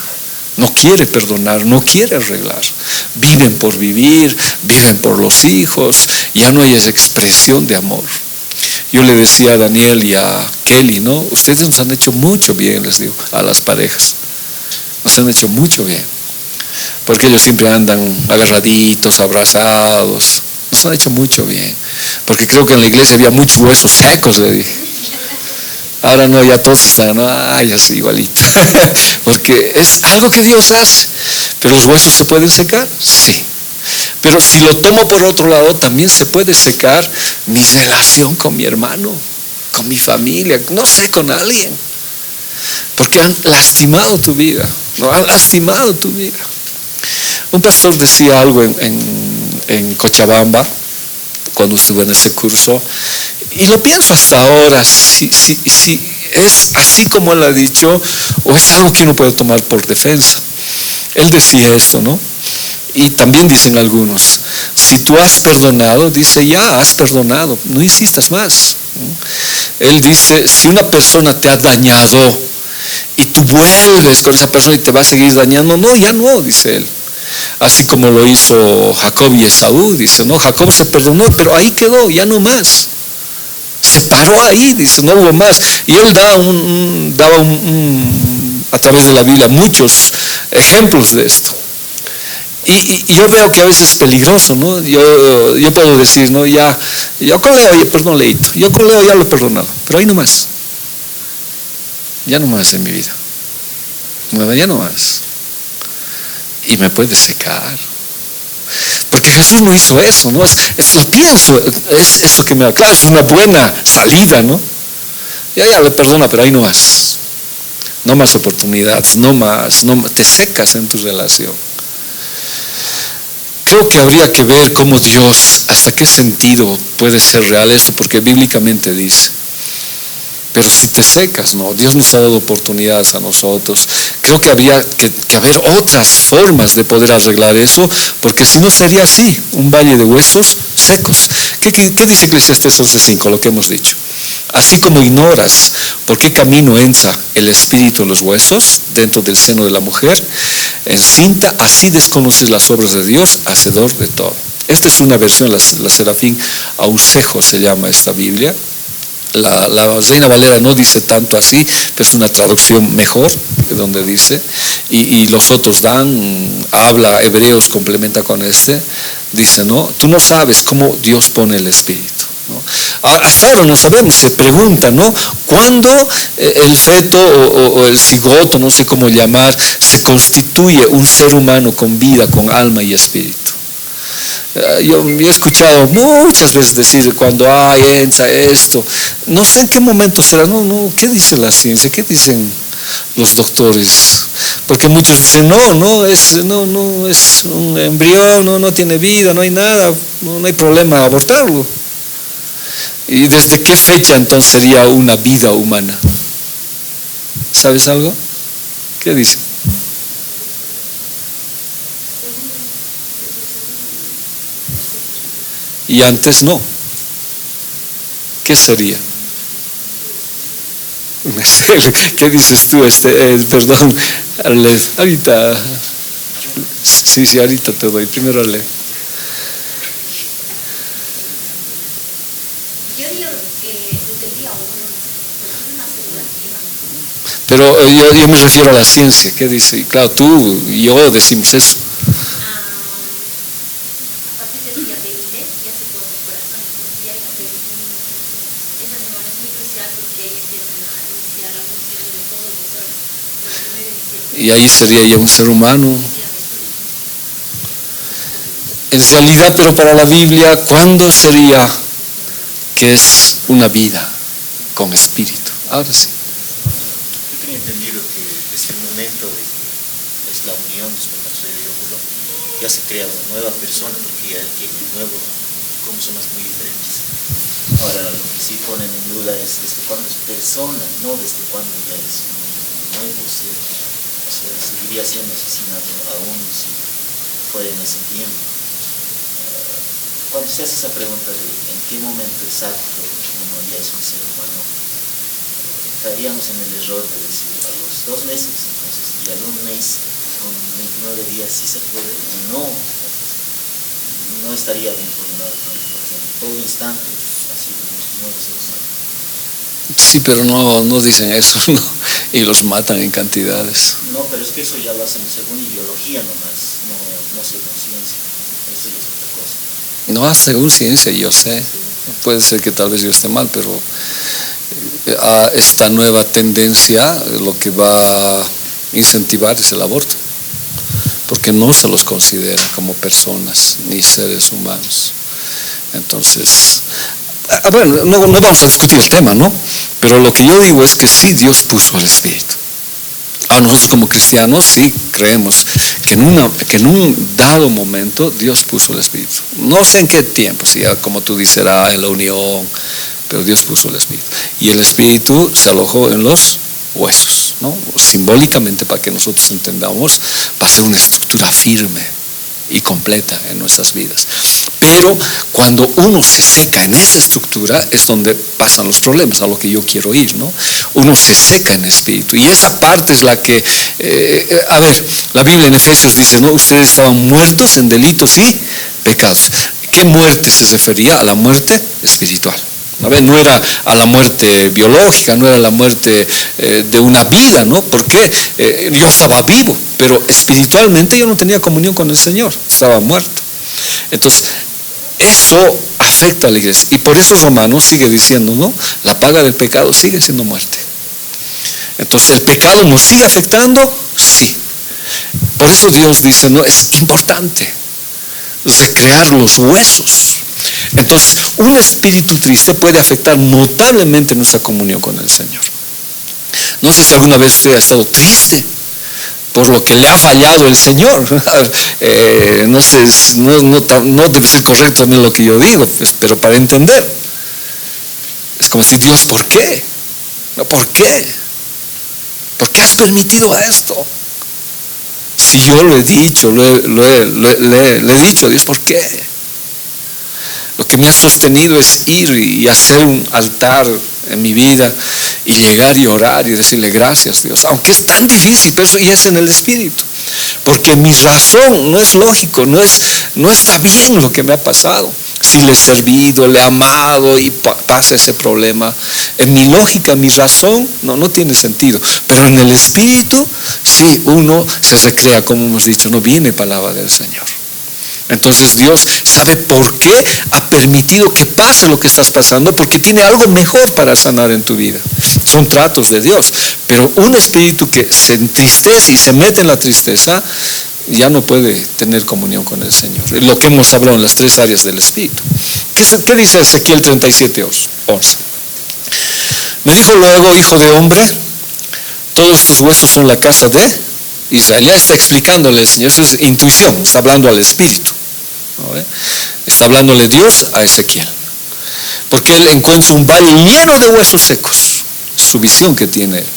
No quiere perdonar, no quiere arreglar. Viven por vivir, viven por los hijos. Ya no hay esa expresión de amor. Yo le decía a Daniel y a Kelly, ¿no? Ustedes nos han hecho mucho bien, les digo, a las parejas. Nos han hecho mucho bien. Porque ellos siempre andan agarraditos, abrazados. Nos han hecho mucho bien. Porque creo que en la iglesia había muchos huesos secos, le dije. Ahora no, ya todos están, ay, así igualito. Porque es algo que Dios hace. ¿Pero los huesos se pueden secar? Sí. Pero si lo tomo por otro lado, también se puede secar mi relación con mi hermano, con mi familia, no sé, con alguien. Porque han lastimado tu vida, ¿no? Han lastimado tu vida. Un pastor decía algo en Cochabamba, cuando estuve en ese curso, y lo pienso hasta ahora, si es así como él ha dicho, o es algo que uno puede tomar por defensa. Él decía esto, ¿no? Y también dicen algunos, si tú has perdonado, dice, ya has perdonado, no insistas más. Él dice, si una persona te ha dañado y tú vuelves con esa persona y te va a seguir dañando, no, ya no, dice él. Así como lo hizo Jacob y Esaú, dice, no, Jacob se perdonó, pero ahí quedó, ya no más. Se paró ahí, dice, no hubo más. Y él daba a través de la Biblia muchos ejemplos de esto. Y yo veo que a veces es peligroso, ¿no? Yo puedo decir, ¿no? Yo con Leo, perdón, Leito, yo con Leo ya lo he perdonado, pero ahí no más. Ya no más en mi vida. Ya no más. Y me puede secar. Porque Jesús no hizo eso, ¿no? Lo pienso, es eso que me da, claro, es una buena salida, ¿no? Ya le perdona, pero ahí no más. No más oportunidades, no más, te secas en tu relación. Creo que habría que ver cómo Dios, hasta qué sentido puede ser real esto, porque bíblicamente dice. Pero si te secas, no, Dios nos ha dado oportunidades a nosotros. Creo que habría que haber otras formas de poder arreglar eso, porque si no sería así, un valle de huesos secos. ¿Qué dice Eclesiastés 11:5? Lo que hemos dicho. Así como ignoras por qué camino entra el espíritu en los huesos, dentro del seno de la mujer, encinta, así desconoces las obras de Dios, hacedor de todo. Esta es una versión, la Serafín Ausejo se llama esta Biblia. La Reina Valera no dice tanto así, pero es una traducción mejor, donde dice, y los otros habla, Hebreos complementa con dice, ¿no? Tú no sabes cómo Dios pone el espíritu, ¿no? Hasta ahora no sabemos, se pregunta, ¿no? ¿Cuándo el feto o el cigoto, no sé cómo llamar, se constituye un ser humano con vida, con alma y espíritu? Yo he escuchado muchas veces decir cuando entra esto, no sé en qué momento será, ¿qué dice la ciencia? ¿Qué dicen los doctores? Porque muchos dicen, no es un embrión, no tiene vida, no hay nada, no hay problema abortarlo. ¿Y desde qué fecha entonces sería una vida humana? ¿Sabes algo? ¿Qué dicen? y antes no. ¿Qué sería? ¿Qué dices tú? Perdón, ahorita, sí, ahorita te doy, primero le. Yo digo que desde el día 1, porque una asegurativa. Pero yo me refiero a la ciencia, ¿qué dice? Y claro, tú y yo decimos eso. A partir del día 20 ya se puede el corazón, entonces ya hay la medicina, esa semana es muy crucial porque ahí empiezan a iniciar la función de todos los órganos. Y ahí sería ya un ser humano. En realidad, pero para la Biblia, ¿cuándo sería que es una vida con espíritu? Ahora sí. Yo tenía entendido que desde el momento de que es la unión de espermatozoide y óvulo, ya se crea una nueva persona, porque ya tiene nuevos cromosomas muy diferentes. Ahora, lo que sí ponen en duda es desde cuándo es persona, no desde cuándo ya es un nuevo ser. O sea, seguiría siendo asesinato aún si fue en ese tiempo. Cuando se hace esa pregunta de en qué momento exacto uno ya es un ser humano, caeríamos en el error de decir a los 2 meses, entonces, y al 1 mes, con 29 días sí se puede, no, no estaría bien formulado, porque en todo instante ha sido un nuevo ser humano. Sí, pero no dicen eso, ¿no? Y los matan en cantidades. No, pero es que eso ya lo hacen según ideología nomás, no según ciencia, eso ya es otra cosa. No, según ciencia, yo sé. Puede ser que tal vez yo esté mal, pero a esta nueva tendencia lo que va a incentivar es el aborto, porque no se los considera como personas ni seres humanos. Entonces, bueno, no vamos a discutir el tema, ¿no? Pero lo que yo digo es que sí, Dios puso el Espíritu. A nosotros como cristianos sí creemos que en un dado momento Dios puso el Espíritu. No sé en qué tiempo, si como tú dices, era en la unión, pero Dios puso el Espíritu. Y el Espíritu se alojó en los huesos, ¿no? Simbólicamente, para que nosotros entendamos, va a ser una estructura firme y completa en nuestras vidas. Pero cuando uno se seca en esa estructura es donde pasan los problemas, a lo que yo quiero ir, ¿no? Uno se seca en espíritu y esa parte es la que, la Biblia en Efesios dice, ¿no? Ustedes estaban muertos en delitos y pecados. ¿Qué muerte se refería? A la muerte espiritual. No era a la muerte biológica, no era la muerte de una vida, ¿no? Porque yo estaba vivo, pero espiritualmente yo no tenía comunión con el Señor, estaba muerto. Entonces, eso afecta a la iglesia. Y por eso Romanos sigue diciendo, ¿no? La paga del pecado sigue siendo muerte. Entonces, ¿el pecado nos sigue afectando? Sí. Por eso Dios dice, no, es importante recrear los huesos. Entonces, un espíritu triste puede afectar notablemente nuestra comunión con el Señor. No sé si alguna vez usted ha estado triste por lo que le ha fallado el Señor. No sé, no debe ser correcto también lo que yo digo, pues, pero para entender. Es como decir, Dios, ¿por qué? ¿Por qué? ¿Por qué has permitido esto? Si yo lo he dicho, le he dicho a Dios, ¿por qué? Lo que me ha sostenido es ir y hacer un altar en mi vida y llegar y orar y decirle gracias, Dios, aunque es tan difícil, pero eso ya es en el espíritu, porque mi razón no es lógico, no está bien lo que me ha pasado. Si le he servido, le he amado y pasa ese problema, en mi lógica, mi razón no tiene sentido, pero en el espíritu sí, uno se recrea, como hemos dicho, no viene palabra del Señor. Entonces Dios sabe por qué ha permitido que pase lo que estás pasando, porque tiene algo mejor para sanar en tu vida. Son tratos de Dios, pero un espíritu que se entristece y se mete en la tristeza ya no puede tener comunión con el Señor. Lo que hemos hablado en las 3 áreas del espíritu. ¿Qué dice Ezequiel 37:11? Me dijo luego, hijo de hombre, todos estos huesos son la casa de Israel. Ya está explicándole el Señor, eso es intuición, está hablando al espíritu. ¿No? Está hablándole Dios a Ezequiel, porque él encuentra un valle lleno de huesos secos, su visión que tiene él,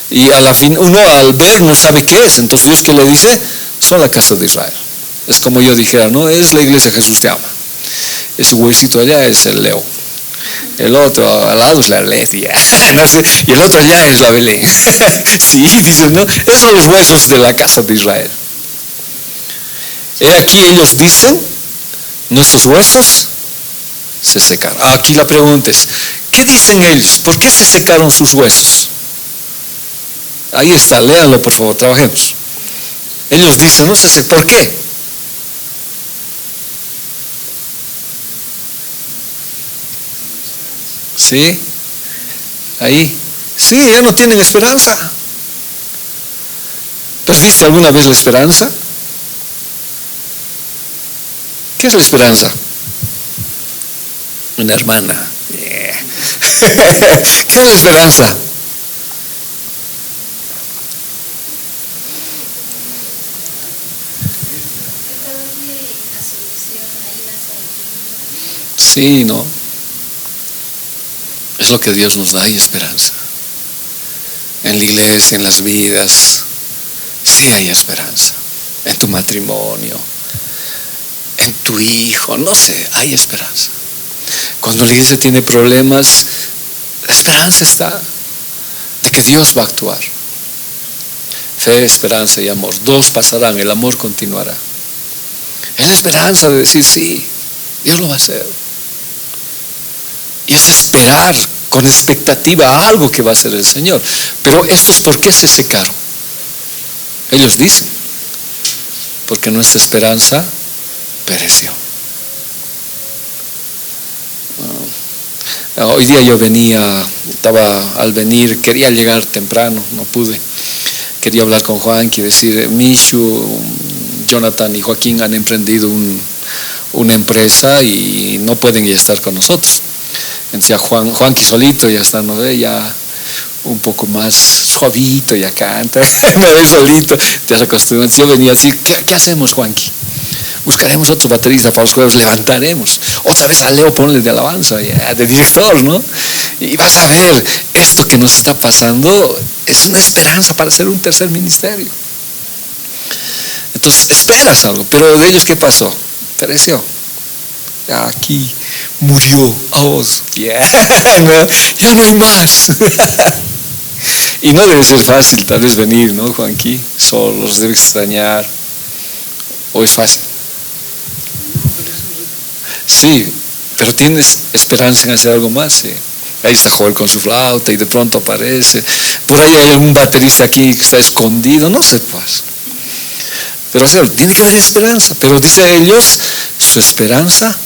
y a la fin uno al ver no sabe qué es. Entonces Dios, que le dice, son la casa de Israel. Es como yo dijera, no, es la iglesia, Jesús te ama. ese huesito allá es el Leo. El otro al lado es la Alesia. No sé, y el otro allá es la Belén. Sí, dices, ¿no? Esos son los huesos de la casa de Israel. Aquí ellos dicen, nuestros huesos se secaron. Aquí la pregunta es, ¿qué dicen ellos? ¿Por qué se secaron sus huesos? Ahí está, léanlo por favor, trabajemos. Ellos dicen, no sé, ¿por qué? ¿Sí? Ahí. Sí, ya no tienen esperanza. ¿Perdiste alguna vez la esperanza? ¿Qué es la esperanza? Una hermana. Yeah. ¿Qué es la esperanza? Sí, ¿no? Es lo que Dios nos da y esperanza. En la iglesia, en las vidas, sí hay esperanza. En tu matrimonio, en tu hijo, no sé, hay esperanza. Cuando la iglesia tiene problemas, la esperanza está de que Dios va a actuar. Fe, esperanza y amor. Dos pasarán, el amor continuará. Es la esperanza de decir sí, Dios lo va a hacer. Y es esperar con expectativa a algo que va a hacer el Señor. Pero estos, ¿por qué se secaron? Ellos dicen, porque nuestra esperanza pereció. Hoy día yo al venir, quería llegar temprano, no pude. Quería hablar con Juanqui y decir, Mishu, Jonathan y Joaquín han emprendido una empresa y no pueden ya estar con nosotros. Entonces Juanqui solito ya está, ¿no ve? Ya un poco más suavito, ya canta, me ve solito, te has acostumbrado. Yo venía a decir, ¿qué hacemos, Juanqui? Buscaremos otro baterista para los juegos, levantaremos. Otra vez a Leo ponle de alabanza, ya, de director, ¿no? Y vas a ver, esto que nos está pasando es una esperanza para hacer un tercer ministerio. Entonces esperas algo, pero de ellos, ¿qué pasó? Pereció. Aquí murió a vos. No, ya no hay más. Y no debe ser fácil tal vez venir, ¿no, Juanqui? Solos, debe extrañar. ¿O es fácil? Sí, pero tienes esperanza en hacer algo más, sí. Ahí está Joel con su flauta y de pronto aparece. Por ahí hay algún baterista aquí que está escondido, no sé pues. Pero o sea, tiene que haber esperanza. Pero dicen ellos, su esperanza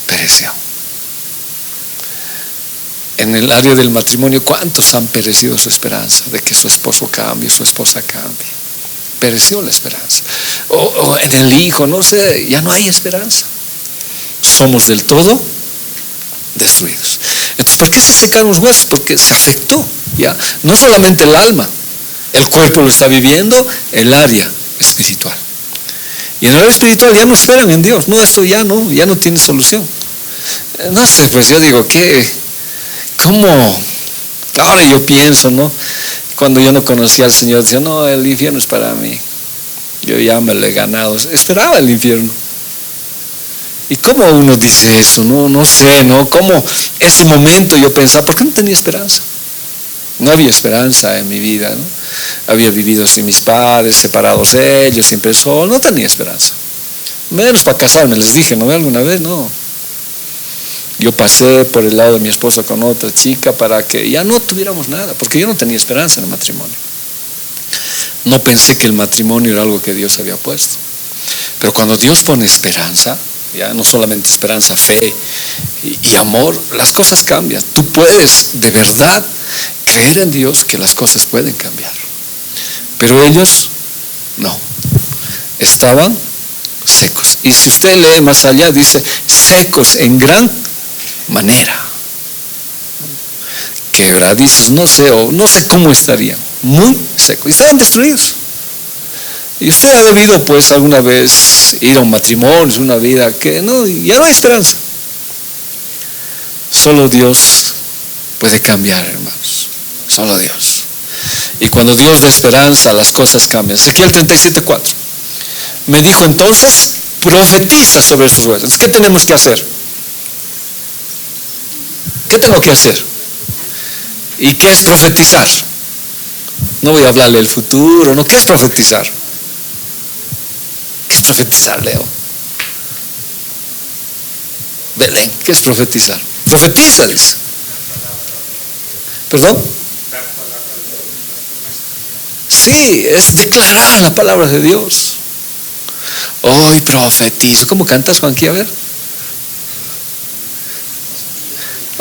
pereció. En el área del matrimonio, ¿cuántos han perecido su esperanza de que su esposo cambie, su esposa cambie? Pereció la esperanza. O en el hijo, no sé, ya no hay esperanza. Somos del todo destruidos. Entonces, ¿por qué se secaron los huesos? Porque se afectó, ¿ya? No solamente el alma, el cuerpo lo está viviendo, el área espiritual. Y en el área espiritual ya no esperan en Dios. No, esto ya no tiene solución. No sé, pues yo digo, ¿cómo? Ahora yo pienso, ¿no? Cuando yo no conocía al Señor, decía, no, el infierno es para mí. Yo ya me lo he ganado. Esperaba el infierno. ¿Y cómo uno dice eso? No sé, ¿no? ¿Cómo ese momento yo pensaba, ¿por qué no tenía esperanza? No había esperanza en mi vida, ¿no? Había vivido sin mis padres, separados de ellos, siempre solo, no tenía esperanza. Menos para casarme, les dije, ¿no? Alguna vez, no. Yo pasé por el lado de mi esposa con otra chica para que ya no tuviéramos nada, porque yo no tenía esperanza en el matrimonio. No pensé que el matrimonio era algo que Dios había puesto. Pero cuando Dios pone esperanza, ya no solamente esperanza, fe y amor, las cosas cambian. Tú puedes de verdad creer en Dios que las cosas pueden cambiar. Pero ellos no, estaban secos. Y si usted lee más allá, dice secos en gran manera, quebradizos, no sé cómo estarían, muy secos, y estaban destruidos. Y usted ha debido pues alguna vez ir a un matrimonio, una vida que no, ya no hay esperanza. Solo Dios puede cambiar, hermanos, solo Dios. Y cuando Dios da esperanza, las cosas cambian. Ezequiel 37:4 me dijo entonces, profetiza sobre sus huesos. ¿Qué tenemos que hacer? ¿Qué tengo que hacer? ¿Y qué es profetizar? No voy a hablarle del futuro, ¿no? ¿Qué es profetizar? ¿Qué es profetizar, Leo? Belén, ¿qué es profetizar? Profetiza, dice. ¿Perdón? Sí, es declarar la palabra de Dios. Hoy profetizo. ¿Cómo cantas, Juanqui? A ver.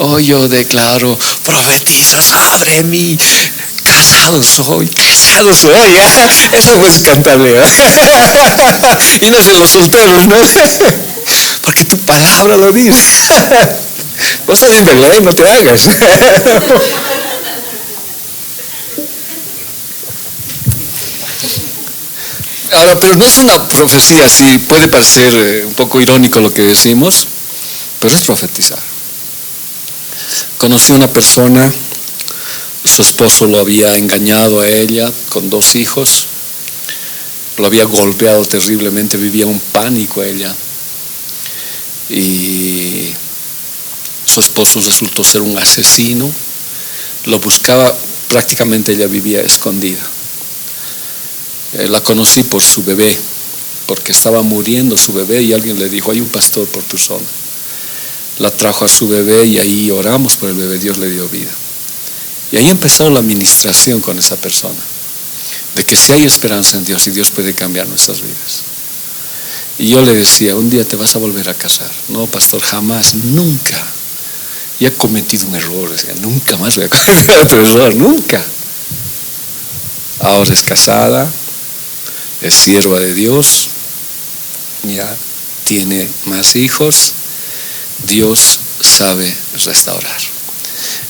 Hoy yo declaro, profetizo sobre mí. Casado soy. Eso puedes cantar, Leo. Y no hacen los solteros, ¿no? Porque tu palabra lo dice. Vos estás en Belén, no te hagas. Ahora, pero no es una profecía así, puede parecer un poco irónico lo que decimos, pero es profetizar. Conocí una persona, su esposo lo había engañado a ella con 2 hijos, lo había golpeado terriblemente, vivía un pánico ella. Y su esposo resultó ser un asesino, lo buscaba, prácticamente ella vivía escondida. La conocí por su bebé, porque estaba muriendo su bebé y alguien le dijo, hay un pastor por tu zona. La trajo a su bebé y ahí oramos por el bebé, Dios le dio vida. Y ahí empezó la administración con esa persona, de que si hay esperanza en Dios y Dios puede cambiar nuestras vidas. Y yo le decía, un día te vas a volver a casar. No, pastor, jamás, nunca. Y he cometido un error, decía, nunca más voy a cometer otro error, nunca. Ahora es casada, es sierva de Dios, ya tiene más hijos, Dios sabe restaurar.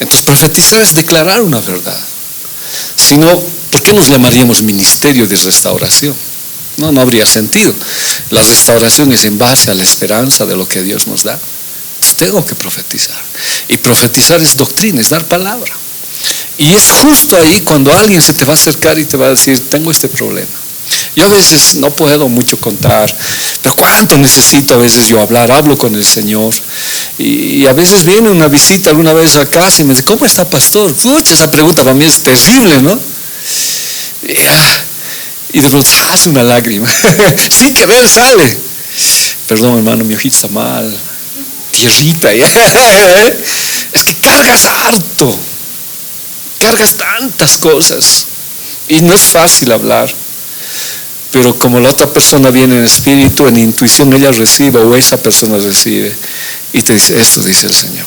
Entonces profetizar es declarar una verdad. Si no, ¿por qué nos llamaríamos ministerio de restauración? No habría sentido. La restauración es en base a la esperanza de lo que Dios nos da. Entonces tengo que profetizar. Y profetizar es doctrina, es dar palabra. Y es justo ahí cuando alguien se te va a acercar y te va a decir, tengo este problema. Yo a veces no puedo mucho contar, pero cuánto necesito a veces yo hablo con el Señor. Y a veces viene una visita alguna vez a casa y me dice, ¿cómo está, pastor? Pucha, esa pregunta para mí es terrible, ¿no? Y de pronto hace una lágrima. Sin querer sale. Perdón, hermano, mi ojito está mal. Tierrita, ¿ya? Es que cargas harto. Cargas tantas cosas. Y no es fácil hablar. Pero como la otra persona viene en espíritu, en intuición, ella recibe o esa persona recibe. Y te dice, eso dice el Señor.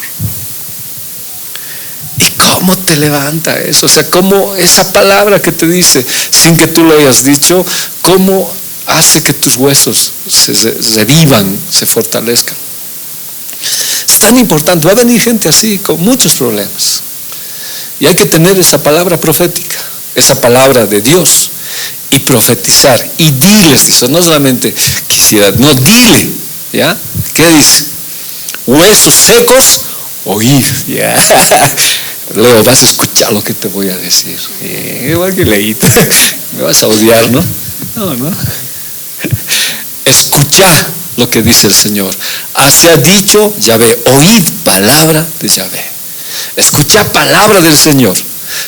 ¿Y cómo te levanta eso? O sea, cómo esa palabra que te dice, sin que tú lo hayas dicho, cómo hace que tus huesos se revivan, se fortalezcan. Es tan importante. Va a venir gente así, con muchos problemas. Y hay que tener esa palabra profética, esa palabra de Dios, y profetizar. Y diles, dice, no solamente quisiera, no, dile, ¿ya? ¿Qué dice? Huesos secos, oíd, ¿ya? Leo, vas a escuchar lo que te voy a decir. Igual que leíste. Me vas a odiar, ¿no? No. Escucha lo que dice el Señor. Así ha dicho Yahvé, oíd palabra de Yahvé. Escucha palabra del Señor.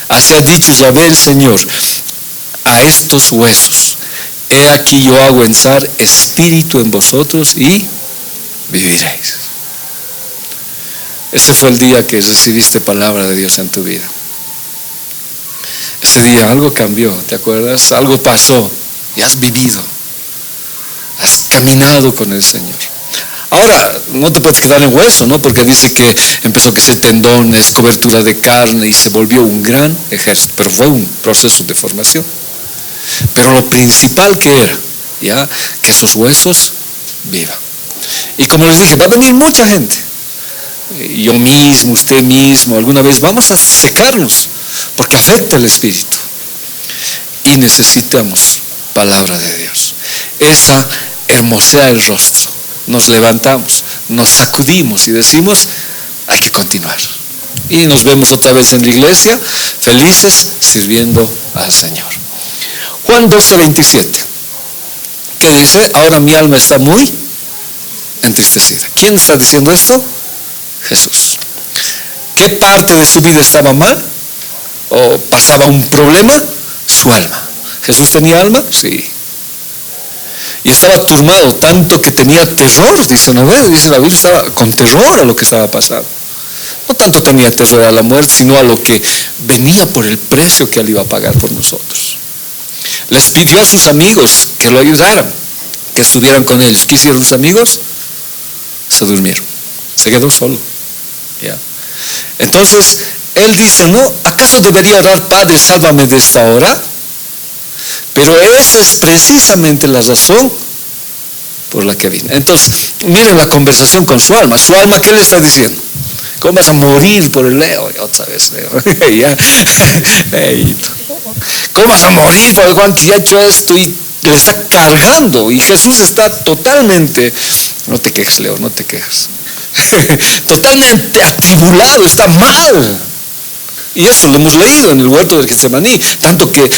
Así ha dicho Yahvé el Señor a estos huesos. He aquí yo hago entrar espíritu en vosotros y viviréis. Ese fue el día que recibiste palabra de Dios en tu vida. Ese día algo cambió, ¿te acuerdas? Algo pasó y has vivido. Has caminado con el Señor. Ahora, no te puedes quedar en hueso, ¿no? Porque dice que empezó que ese tendón es cobertura de carne y se volvió un gran ejército. Pero fue un proceso de formación. Pero lo principal que era, ¿ya? Que esos huesos vivan. Y como les dije, va a venir mucha gente. Yo mismo, usted mismo, alguna vez vamos a secarnos porque afecta el espíritu y necesitamos palabra de Dios. Esa hermosea el rostro, nos levantamos, nos sacudimos y decimos, hay que continuar. Y nos vemos otra vez en la iglesia, felices sirviendo al Señor. Juan 12:27, que dice, ahora mi alma está muy entristecida. ¿Quién está diciendo esto? Jesús. ¿Qué parte de su vida estaba mal? ¿O pasaba un problema? Su alma. ¿Jesús tenía alma? Sí. Y estaba turbado, tanto que tenía terror, dice la Biblia, estaba con terror a lo que estaba pasando. No tanto tenía terror a la muerte, sino a lo que venía por el precio que él iba a pagar por nosotros. Les pidió a sus amigos que lo ayudaran, que estuvieran con ellos. ¿Qué hicieron sus amigos? Se durmieron. Se quedó solo. ¿Ya? Entonces, él dice, ¿no? ¿Acaso debería orar, Padre, sálvame de esta hora? Pero esa es precisamente la razón por la que vine. Entonces, miren la conversación con su alma. Su alma, ¿qué le está diciendo? ¿Cómo vas a morir por el Leo? Y otra vez Leo. ¿Cómo vas a morir por el Juan que ha hecho esto? Y le está cargando. Y Jesús está totalmente, no te quejes, Leo, no te quejes. Totalmente atribulado, está mal. Y eso lo hemos leído en el huerto del Getsemaní, tanto que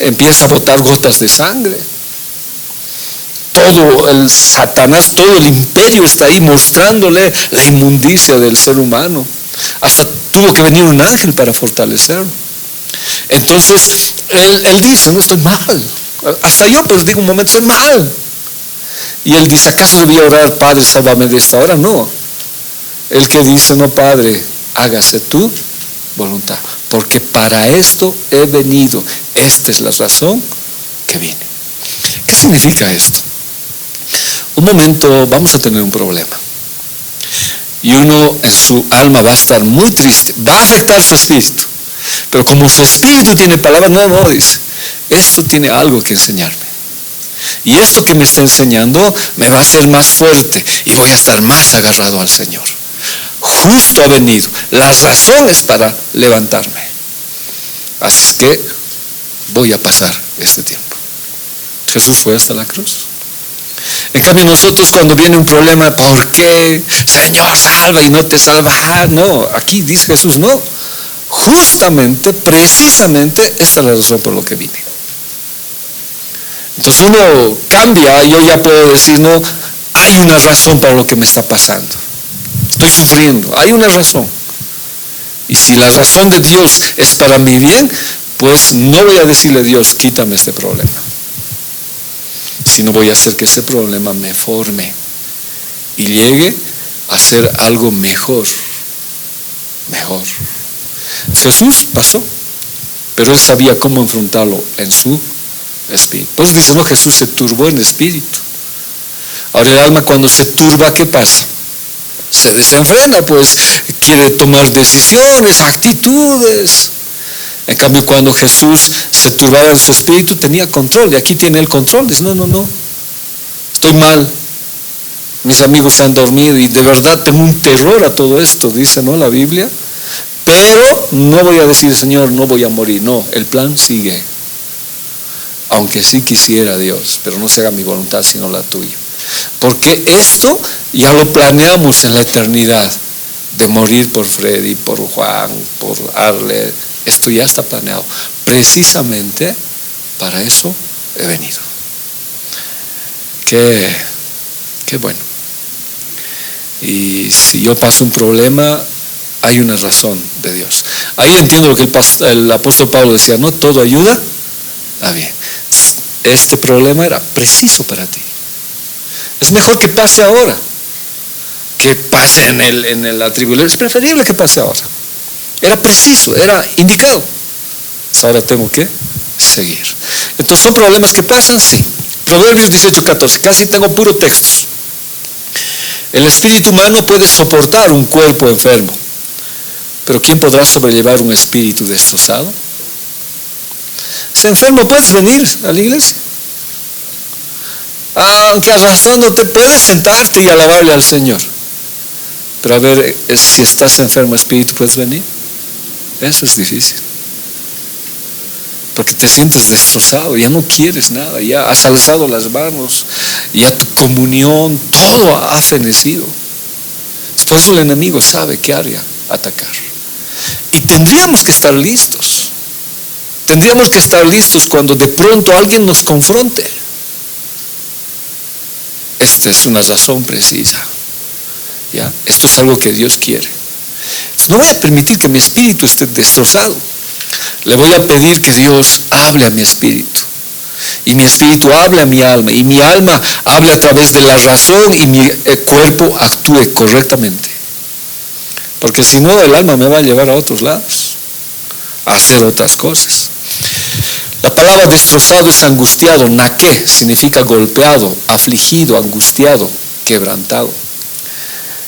empieza a botar gotas de sangre. Todo el Satanás, todo el imperio está ahí mostrándole la inmundicia del ser humano. Hasta tuvo que venir un ángel para fortalecerlo. Entonces, él dice, no, estoy mal. Hasta yo pues digo un momento, estoy mal. Y él dice, ¿acaso debía orar, Padre, sálvame de esta hora? No. El que dice, no, Padre, hágase tu voluntad, porque para esto he venido. Esta es la razón que vine. ¿Qué significa esto? Un momento vamos a tener un problema y uno en su alma va a estar muy triste, va a afectar su espíritu, pero como su espíritu tiene palabras, no, dice, esto tiene algo que enseñarme, y esto que me está enseñando me va a hacer más fuerte y voy a estar más agarrado al Señor. Justo ha venido, las razones para levantarme, así es que voy a pasar este tiempo. Jesús fue hasta la cruz. En cambio nosotros cuando viene un problema, ¿por qué? Señor, salva y no te salva. No, aquí dice Jesús, no. Justamente, precisamente, esta es la razón por la que vine. Entonces uno cambia, yo ya puedo decir, no, hay una razón para lo que me está pasando. Estoy sufriendo, hay una razón. Y si la razón de Dios es para mi bien, pues no voy a decirle a Dios, quítame este problema. Sino voy a hacer que ese problema me forme y llegue a ser algo mejor. Jesús pasó, pero él sabía cómo enfrentarlo en su espíritu. Por eso dice, no, Jesús se turbó en espíritu. Ahora el alma cuando se turba, ¿qué pasa? Se desenfrena, pues quiere tomar decisiones, actitudes. En cambio, cuando Jesús se turbaba en su espíritu, tenía control, y aquí tiene el control. Dice, no, estoy mal, mis amigos se han dormido, y de verdad tengo un terror a todo esto, dice, ¿no?, la Biblia. Pero no voy a decir, Señor, no voy a morir. No, el plan sigue. Aunque sí quisiera Dios, pero no se haga mi voluntad, sino la tuya. Porque esto ya lo planeamos en la eternidad, de morir por Freddy, por Juan, por Arle. Esto ya está planeado. Precisamente para eso he venido. Qué bueno. Y si yo paso un problema, hay una razón de Dios. Ahí entiendo lo que el apóstol Pablo decía, no todo ayuda a bien. Este problema era preciso para ti. Es mejor que pase ahora que pase en la tribulación. Es preferible que pase ahora. Era preciso, era indicado. Ahora tengo que seguir. Entonces, ¿son problemas que pasan? Sí. Proverbios 18:14, casi tengo puro textos. El espíritu humano puede soportar un cuerpo enfermo, pero ¿quién podrá sobrellevar un espíritu destrozado? Si enfermo, puedes venir a la iglesia. Aunque arrastrándote, puedes sentarte y alabarle al Señor. Pero a ver, si estás enfermo espíritu, ¿puedes venir? Eso es difícil. Porque te sientes destrozado, ya no quieres nada, ya has alzado las manos, ya tu comunión, todo ha fenecido. Por eso el enemigo sabe qué área atacar. Y tendríamos que estar listos. Tendríamos que estar listos cuando de pronto alguien nos confronte. Esta es una razón precisa. ¿Ya? Esto es algo que Dios quiere. No voy a permitir que mi espíritu esté destrozado. Le voy a pedir que Dios hable a mi espíritu. Y mi espíritu hable a mi alma. Y mi alma hable a través de la razón y mi cuerpo actúe correctamente. Porque si no, el alma me va a llevar a otros lados, a hacer otras cosas. La palabra destrozado es angustiado. Naqué significa golpeado, afligido, angustiado, quebrantado.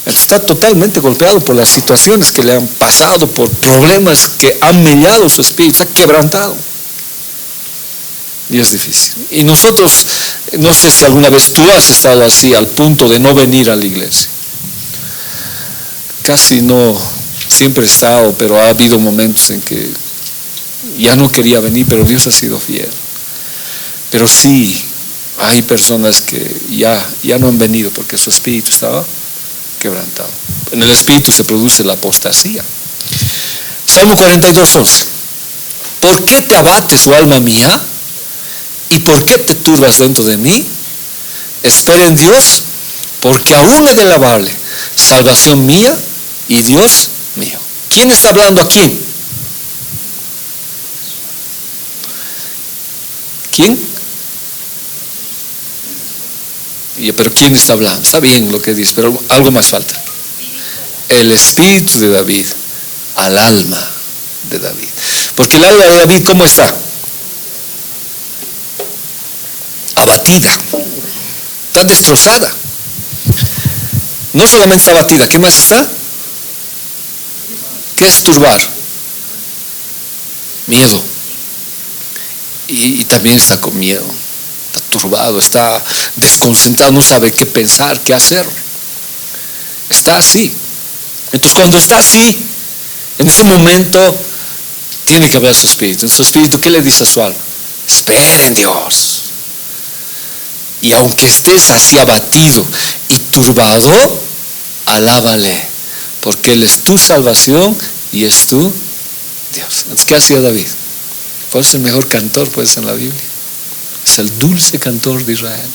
Está totalmente golpeado por las situaciones que le han pasado, por problemas que han mellado su espíritu, está quebrantado. Y es difícil. Y nosotros, no sé si alguna vez tú has estado así, al punto de no venir a la iglesia. Casi no, siempre he estado, pero ha habido momentos en que ya no quería venir, pero Dios ha sido fiel. Pero sí, hay personas que ya no han venido porque su espíritu estaba quebrantado. En el espíritu se produce la apostasía. Salmo 42:11. ¿Por qué te abates, oh alma mía? ¿Y por qué te turbas dentro de mí? Espera en Dios, porque aún he de alabarle, salvación mía y Dios mío. ¿Quién está hablando aquí? ¿Quién? Pero ¿quién está hablando? Está bien lo que dice, pero algo más falta. El espíritu de David al alma de David. Porque el alma de David, ¿cómo está? Abatida. Está destrozada. No solamente está abatida, ¿qué más está? ¿Qué es turbar? Miedo. Y también está con miedo. Está turbado, está desconcentrado, no sabe qué pensar, qué hacer. Está así. Entonces cuando está así, en ese momento tiene que hablar su espíritu. En su espíritu, ¿qué le dice a su alma? Espera en Dios. Y aunque estés así abatido y turbado, alábale, porque Él es tu salvación y es tu Dios. Entonces, ¿qué hacía David? ¿Cuál es el mejor cantor pues en la Biblia? Es el dulce cantor de Israel.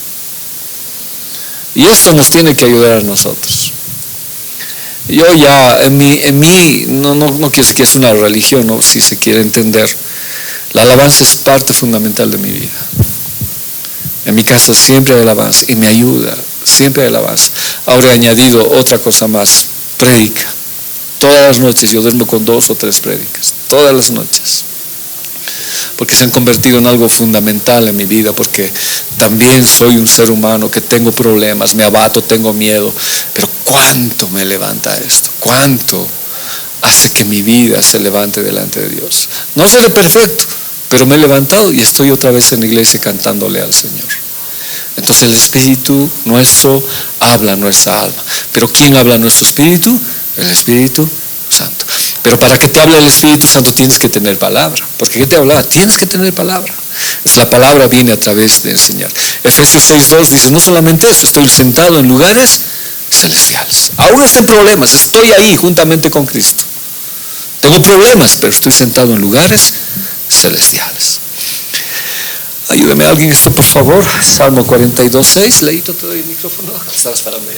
Y esto nos tiene que ayudar a nosotros. Yo ya, en mí no quiero decir que es una religión, ¿no? Si se quiere entender. La alabanza es parte fundamental de mi vida. En mi casa siempre hay alabanza y me ayuda, siempre hay alabanza. Ahora he añadido otra cosa más, prédica. Todas las noches yo duermo con 2 o 3 prédicas, todas las noches. Porque se han convertido en algo fundamental en mi vida, porque también soy un ser humano que tengo problemas, me abato, tengo miedo, pero ¿cuánto me levanta esto? ¿Cuánto hace que mi vida se levante delante de Dios? No seré perfecto, pero me he levantado y estoy otra vez en la iglesia cantándole al Señor. Entonces el Espíritu nuestro habla a nuestra alma. ¿Pero quién habla a nuestro Espíritu? El Espíritu Santo. Pero para que te hable el Espíritu Santo tienes que tener palabra. Porque ¿qué te hablaba? Tienes que tener palabra. La palabra viene a través de enseñar. Efesios 6:2 dice, no solamente eso, estoy sentado en lugares celestiales. Aún estoy en problemas, estoy ahí juntamente con Cristo. Tengo problemas, pero estoy sentado en lugares celestiales. Ayúdame alguien esto, por favor. Salmo 42:6. Leíto, te doy el micrófono. Estabas parando ahí.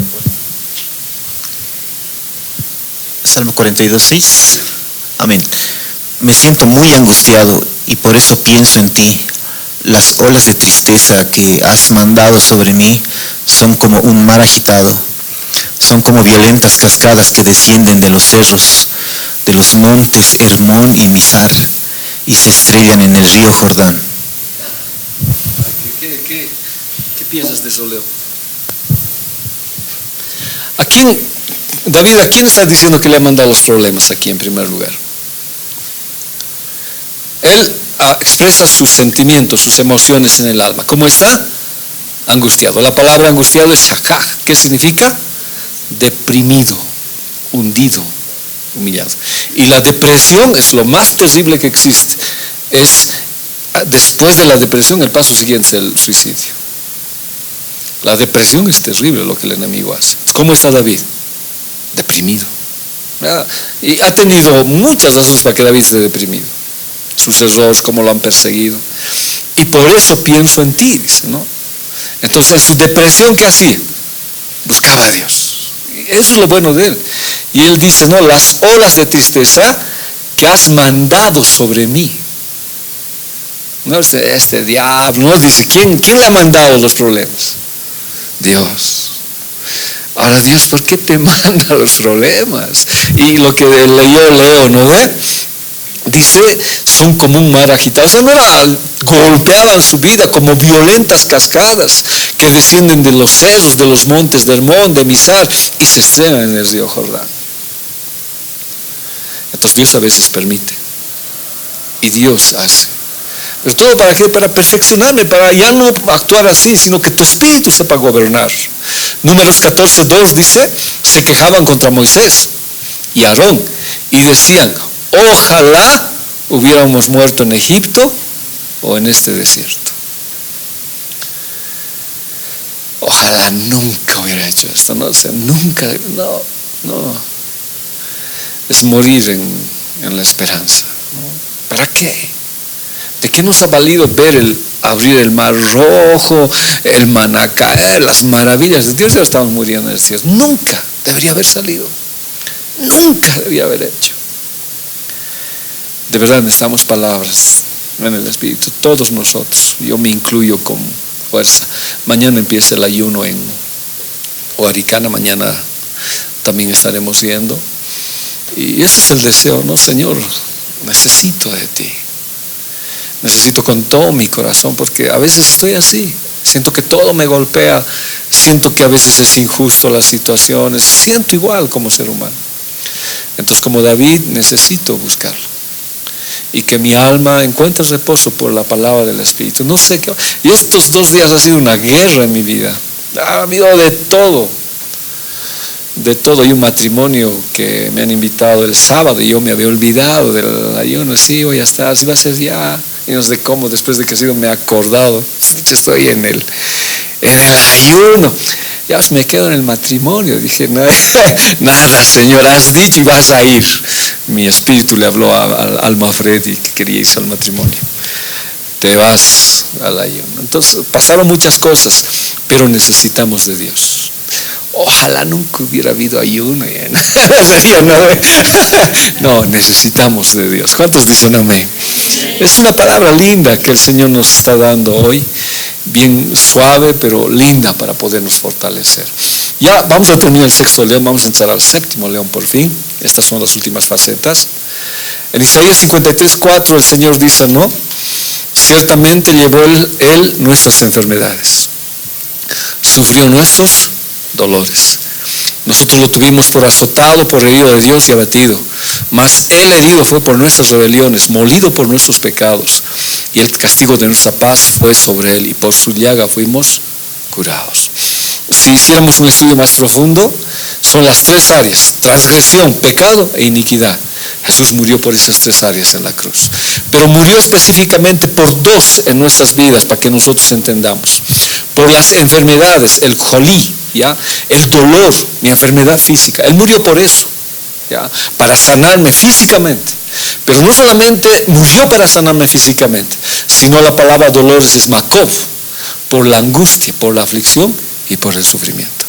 Salmo 42:6. Amén. Me siento muy angustiado y por eso pienso en ti. Las olas de tristeza que has mandado sobre mí son como un mar agitado. Son como violentas cascadas que descienden de los cerros, de los montes Hermón y Mizar, y se estrellan en el río Jordán. ¿Qué piensas de eso, Leo? David, ¿a quién está diciendo que le ha mandado los problemas aquí en primer lugar? Él expresa sus sentimientos, sus emociones en el alma. ¿Cómo está? Angustiado. La palabra angustiado es shakaj. ¿Qué significa? Deprimido, hundido, humillado. Y la depresión es lo más terrible que existe. Después de la depresión, el paso siguiente es el suicidio. La depresión es terrible lo que el enemigo hace. ¿Cómo está David? Deprimido. Y ha tenido muchas razones para que David esté deprimido. Sus errores, cómo lo han perseguido. Y por eso pienso en ti, dice, ¿no? Entonces, en su depresión, ¿qué hacía? Buscaba a Dios. Eso es lo bueno de Él. Y Él dice, no, las olas de tristeza que has mandado sobre mí. No es este diablo, no dice, ¿quién le ha mandado los problemas? Dios. Ahora, Dios, ¿por qué te manda los problemas? Y lo que leo, ¿no ve? Dice, son como un mar agitado. O sea, golpeaban su vida como violentas cascadas que descienden de los cerros, de los montes de Hermón, de Mizar, y se estrenan en el río Jordán. Entonces Dios a veces permite. Y Dios hace. Pero todo ¿para qué? Para perfeccionarme, para ya no actuar así, sino que tu espíritu sepa gobernar. Números 14:2 dice, se quejaban contra Moisés y Aarón y decían, ojalá hubiéramos muerto en Egipto o en este desierto. Ojalá nunca hubiera hecho esto, no, o sea, nunca, no. Es morir en la esperanza, ¿no? ¿Para qué? ¿De qué nos ha valido ver abrir el mar rojo, el maná caer, las maravillas de Dios? Ya estamos muriendo en el cielo. Nunca debería haber salido. Nunca debería haber hecho. De verdad necesitamos palabras en el Espíritu, todos nosotros. Yo me incluyo con fuerza. Mañana empieza el ayuno en Huaricana, mañana también estaremos yendo. Y ese es el deseo, ¿no? Señor, necesito de ti. Necesito con todo mi corazón, porque a veces estoy así. Siento que todo me golpea. Siento que a veces es injusto las situaciones. Siento igual como ser humano. Entonces, como David, necesito buscarlo. Y que mi alma encuentre reposo por la palabra del Espíritu. No sé qué. Y estos 2 días ha sido una guerra en mi vida. Ha habido de todo. De todo. Hay un matrimonio que me han invitado el sábado y yo me había olvidado del ayuno. Sí, voy a estar, así va a ser ya. Y no sé cómo, después de que he sido, me he acordado. Estoy en el ayuno. Ya me quedo en el matrimonio. Dije, nada, Señor, has dicho y vas a ir. Mi espíritu le habló al alma Freddy que quería irse al matrimonio. Te vas al ayuno. Entonces, pasaron muchas cosas, pero necesitamos de Dios. Ojalá nunca hubiera habido ayuno. No, necesitamos de Dios. ¿Cuántos dicen amén? Es una palabra linda que el Señor nos está dando hoy, bien suave, pero linda para podernos fortalecer. Ya vamos a terminar el 6º león, vamos a entrar al 7º león por fin. Estas son las últimas facetas. En Isaías 53:4 el Señor dice, ¿no? Ciertamente llevó Él nuestras enfermedades, sufrió nuestros dolores. Nosotros lo tuvimos por azotado, por herido de Dios y abatido. Mas Él herido fue por nuestras rebeliones, molido por nuestros pecados. Y el castigo de nuestra paz fue sobre Él, y por su llaga fuimos curados. Si hiciéramos un estudio más profundo, son las 3 áreas: transgresión, pecado e iniquidad. Jesús murió por esas 3 áreas en la cruz. Pero murió específicamente por 2 en nuestras vidas, para que nosotros entendamos. Por las enfermedades, el jolí, ¿ya? El dolor, mi enfermedad física. Él murió por eso, ¿ya? Para sanarme físicamente. Pero no solamente murió para sanarme físicamente, sino la palabra dolores es makov, por la angustia, por la aflicción y por el sufrimiento.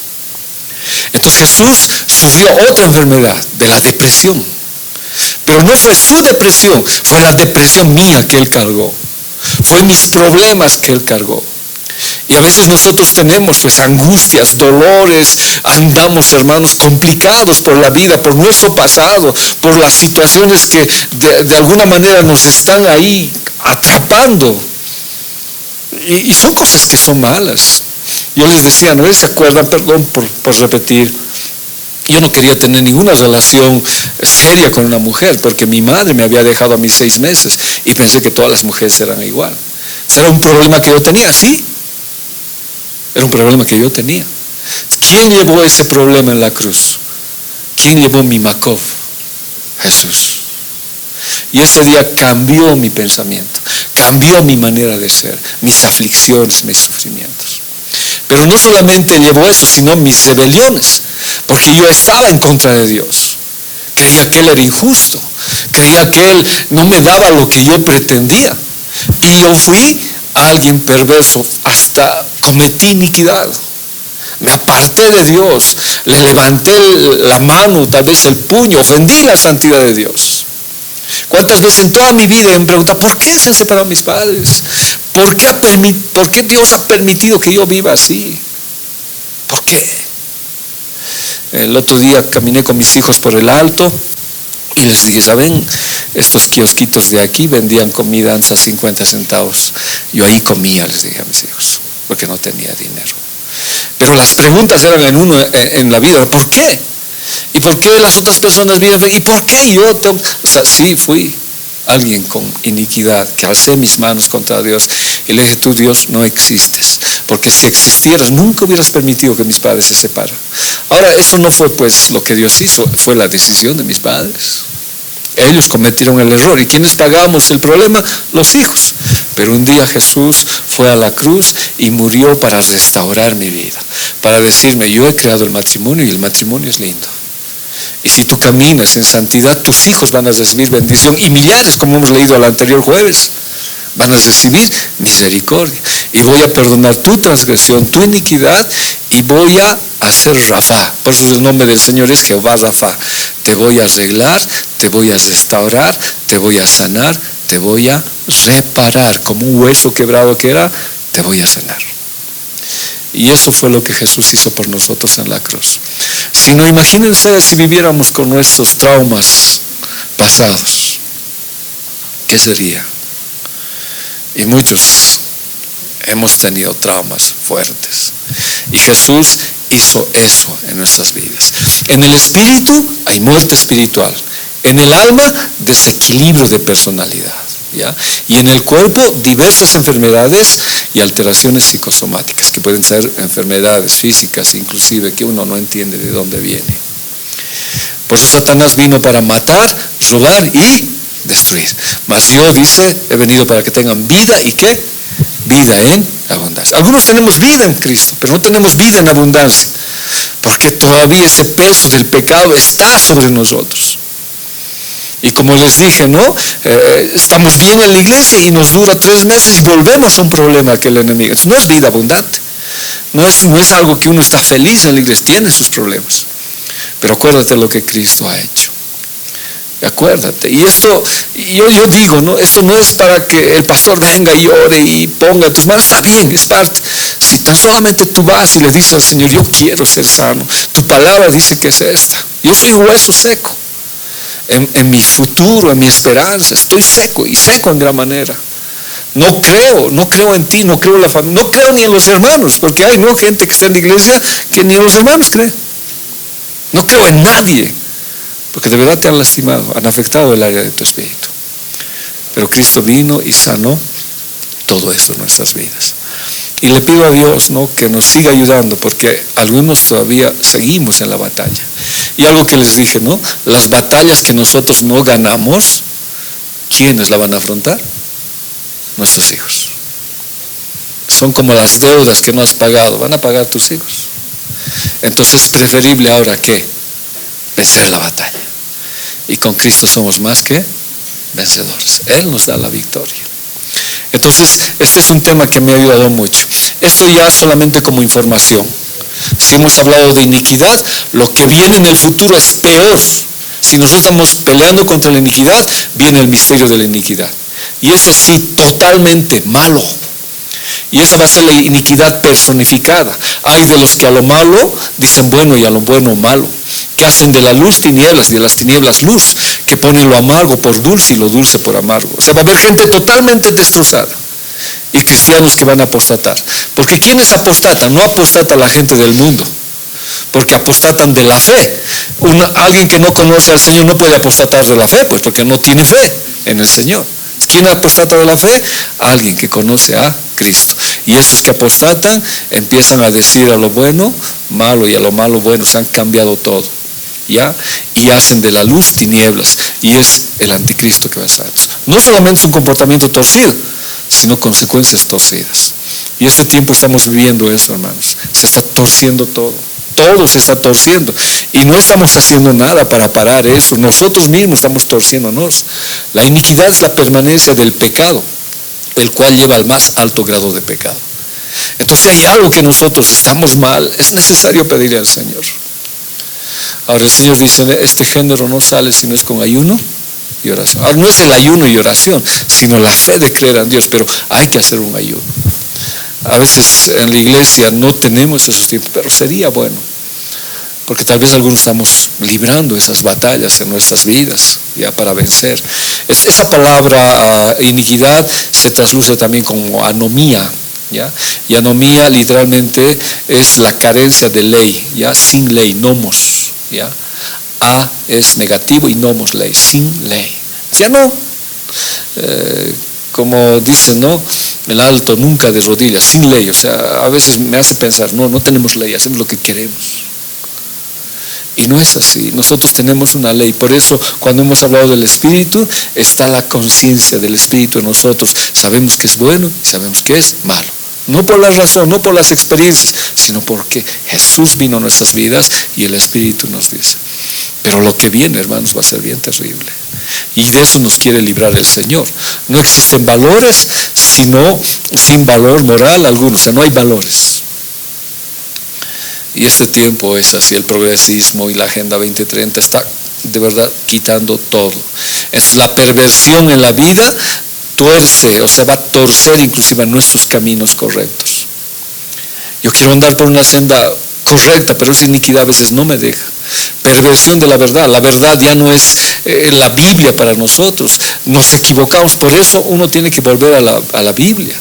Entonces Jesús sufrió otra enfermedad, de la depresión. Pero no fue su depresión, fue la depresión mía que Él cargó. Fue mis problemas que Él cargó. Y a veces nosotros tenemos pues angustias, dolores, andamos, hermanos, complicados por la vida, por nuestro pasado, por las situaciones que de alguna manera nos están ahí atrapando. Y son cosas que son malas. Yo les decía, ¿no se acuerdan? Perdón por repetir. Yo no quería tener ninguna relación seria con una mujer, porque mi madre me había dejado a mis 6 meses y pensé que todas las mujeres eran igual. Era un problema que yo tenía, sí. Era un problema que yo tenía. ¿Quién llevó ese problema en la cruz? ¿Quién llevó mi makov? Jesús. Y ese día cambió mi pensamiento, cambió mi manera de ser, mis aflicciones, mis sufrimientos. Pero no solamente llevó eso, sino mis rebeliones, porque yo estaba en contra de Dios. Creía que Él era injusto, creía que Él no me daba lo que yo pretendía. Y yo fui alguien perverso, hasta cometí iniquidad. Me aparté de Dios, le levanté la mano, tal vez el puño, ofendí la santidad de Dios. ¿Cuántas veces en toda mi vida me pregunto, ¿por qué se han separado mis padres? ¿Por qué Dios ha permitido que yo viva así? ¿Por qué? El otro día caminé con mis hijos por el Alto y les dije, ¿saben? Estos kiosquitos de aquí vendían comida antes a 50 centavos. Yo ahí comía, les dije a mis hijos, porque no tenía dinero. Pero las preguntas eran en la vida, ¿por qué? ¿Y por qué las otras personas viven? ¿Y por qué yo tengo? O sea, sí, fui alguien con iniquidad, que alcé mis manos contra Dios y le dije, tú Dios no existes, porque si existieras nunca hubieras permitido que mis padres se separaran. Ahora, eso no fue pues lo que Dios hizo, fue la decisión de mis padres. Ellos cometieron el error. ¿Y quiénes pagamos el problema? Los hijos. Pero un día Jesús fue a la cruz y murió para restaurar mi vida, para decirme, yo he creado el matrimonio y el matrimonio es lindo. Y si tú caminas en santidad, tus hijos van a recibir bendición, y millares, como hemos leído el anterior jueves, van a recibir misericordia. Y voy a perdonar tu transgresión, tu iniquidad, y voy a hacer Rafa. Por eso el nombre del Señor es Jehová Rafa. Te voy a arreglar, te voy a restaurar, te voy a sanar, te voy a reparar. Como un hueso quebrado que era, te voy a sanar. Y eso fue lo que Jesús hizo por nosotros en la cruz. Si no, imagínense si viviéramos con nuestros traumas pasados, ¿qué sería? Y muchos hemos tenido traumas fuertes. Y Jesús hizo eso en nuestras vidas. En el espíritu hay muerte espiritual. En el alma, desequilibrio de personalidad, ¿ya? Y en el cuerpo, diversas enfermedades y alteraciones psicosomáticas, que pueden ser enfermedades físicas, inclusive, que uno no entiende de dónde viene. Por eso Satanás vino para matar, robar y destruir. Mas yo, dice, he venido para que tengan vida, ¿y qué? Vida en abundancia. Algunos tenemos vida en Cristo, pero no tenemos vida en abundancia, porque todavía ese peso del pecado está sobre nosotros. Y como les dije, ¿no? Estamos bien en la iglesia y nos dura 3 meses y volvemos a un problema que el enemigo. Entonces no es vida abundante. No es algo que uno está feliz en la iglesia, tiene sus problemas. Pero acuérdate lo que Cristo ha hecho. Acuérdate. Y esto, yo digo, ¿no? Esto no es para que el pastor venga y llore y ponga tus manos. Está bien, es parte. Si tan solamente tú vas y le dices al Señor, yo quiero ser sano. Tu palabra dice que es esta. Yo soy hueso seco. En mi futuro, en mi esperanza, estoy seco, y seco en gran manera. No creo en ti, no creo en la familia, no creo ni en los hermanos, porque hay gente que está en la iglesia que ni en los hermanos cree. No creo en nadie, porque de verdad te han lastimado, han afectado el área de tu espíritu. Pero Cristo vino y sanó todo esto en nuestras vidas. Y le pido a Dios, ¿no?, que nos siga ayudando, porque algunos todavía seguimos en la batalla. Y algo que les dije, ¿no? Las batallas que nosotros no ganamos, ¿quiénes la van a afrontar? Nuestros hijos. Son como las deudas que no has pagado, van a pagar tus hijos. Entonces es preferible ahora que vencer la batalla. Y con Cristo somos más que vencedores. Él nos da la victoria. Entonces, este es un tema que me ha ayudado mucho. Esto ya solamente como información. Si hemos hablado de iniquidad, lo que viene en el futuro es peor. Si nosotros estamos peleando contra la iniquidad, viene el misterio de la iniquidad. Y eso sí, totalmente malo. Y esa va a ser la iniquidad personificada. Hay de los que a lo malo dicen bueno y a lo bueno malo, que hacen de la luz tinieblas y de las tinieblas luz, que ponen lo amargo por dulce y lo dulce por amargo. O sea, va a haber gente totalmente destrozada y cristianos que van a apostatar. Porque ¿quiénes apostatan? No apostata la gente del mundo, porque apostatan de la fe. Alguien que no conoce al Señor no puede apostatar de la fe, pues, porque no tiene fe en el Señor. ¿Quién apostata de la fe? Alguien que conoce a Cristo. Y esos que apostatan empiezan a decir a lo bueno malo y a lo malo bueno. Se han cambiado todo, ¿ya? Y hacen de la luz tinieblas, y es el anticristo que va a estar. No solamente es un comportamiento torcido, sino consecuencias torcidas. Y este tiempo estamos viviendo eso, hermanos. Se está torciendo todo. Todo se está torciendo. Y no estamos haciendo nada para parar eso. Nosotros mismos estamos torciéndonos. La iniquidad es la permanencia del pecado, el cual lleva al más alto grado de pecado. Entonces, si hay algo que nosotros estamos mal, es necesario pedirle al Señor. Ahora el Señor dice, este género no sale si no es con ayuno y oración. Ahora no es el ayuno y oración, sino la fe de creer en Dios, pero hay que hacer un ayuno. A veces en la iglesia no tenemos esos tiempos, pero sería bueno, porque tal vez algunos estamos librando esas batallas en nuestras vidas ya para vencer. Esa palabra iniquidad se trasluce también como anomía, ¿ya? Y anomía literalmente es la carencia de ley, ¿ya? Sin ley, nomos, ¿ya? A es negativo y nomos ley, sin ley. Ya no, como dicen, ¿no? El alto nunca de rodillas, sin ley. O sea, a veces me hace pensar, no tenemos ley, hacemos lo que queremos. Y no es así, nosotros tenemos una ley. Por eso cuando hemos hablado del Espíritu, está la conciencia del Espíritu en nosotros. Sabemos que es bueno y sabemos que es malo. No por la razón, no por las experiencias, sino porque Jesús vino a nuestras vidas y el Espíritu nos dice. Pero lo que viene, hermanos, va a ser bien terrible. Y de eso nos quiere librar el Señor. No existen valores, sino sin valor moral alguno. O sea, no hay valores. Y este tiempo es así, el progresismo y la Agenda 2030 está de verdad quitando todo. Entonces la perversión en la vida tuerce, o sea, va a torcer inclusive nuestros caminos correctos. Yo quiero andar por una senda correcta, pero esa iniquidad a veces no me deja. Perversión de la verdad ya no es la Biblia para nosotros, nos equivocamos, por eso uno tiene que volver a la Biblia.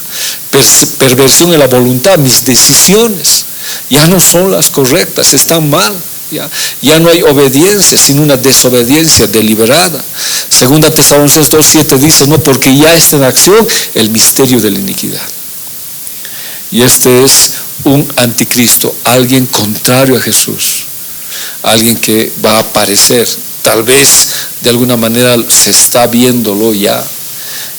Perversión en la voluntad, mis decisiones ya no son las correctas, están mal. Ya no hay obediencia, sino una desobediencia deliberada. Segunda Tesalonicenses 2:7 dice, no, porque ya está en acción el misterio de la iniquidad. Y este es un anticristo, alguien contrario a Jesús, alguien que va a aparecer, tal vez de alguna manera se está viéndolo ya,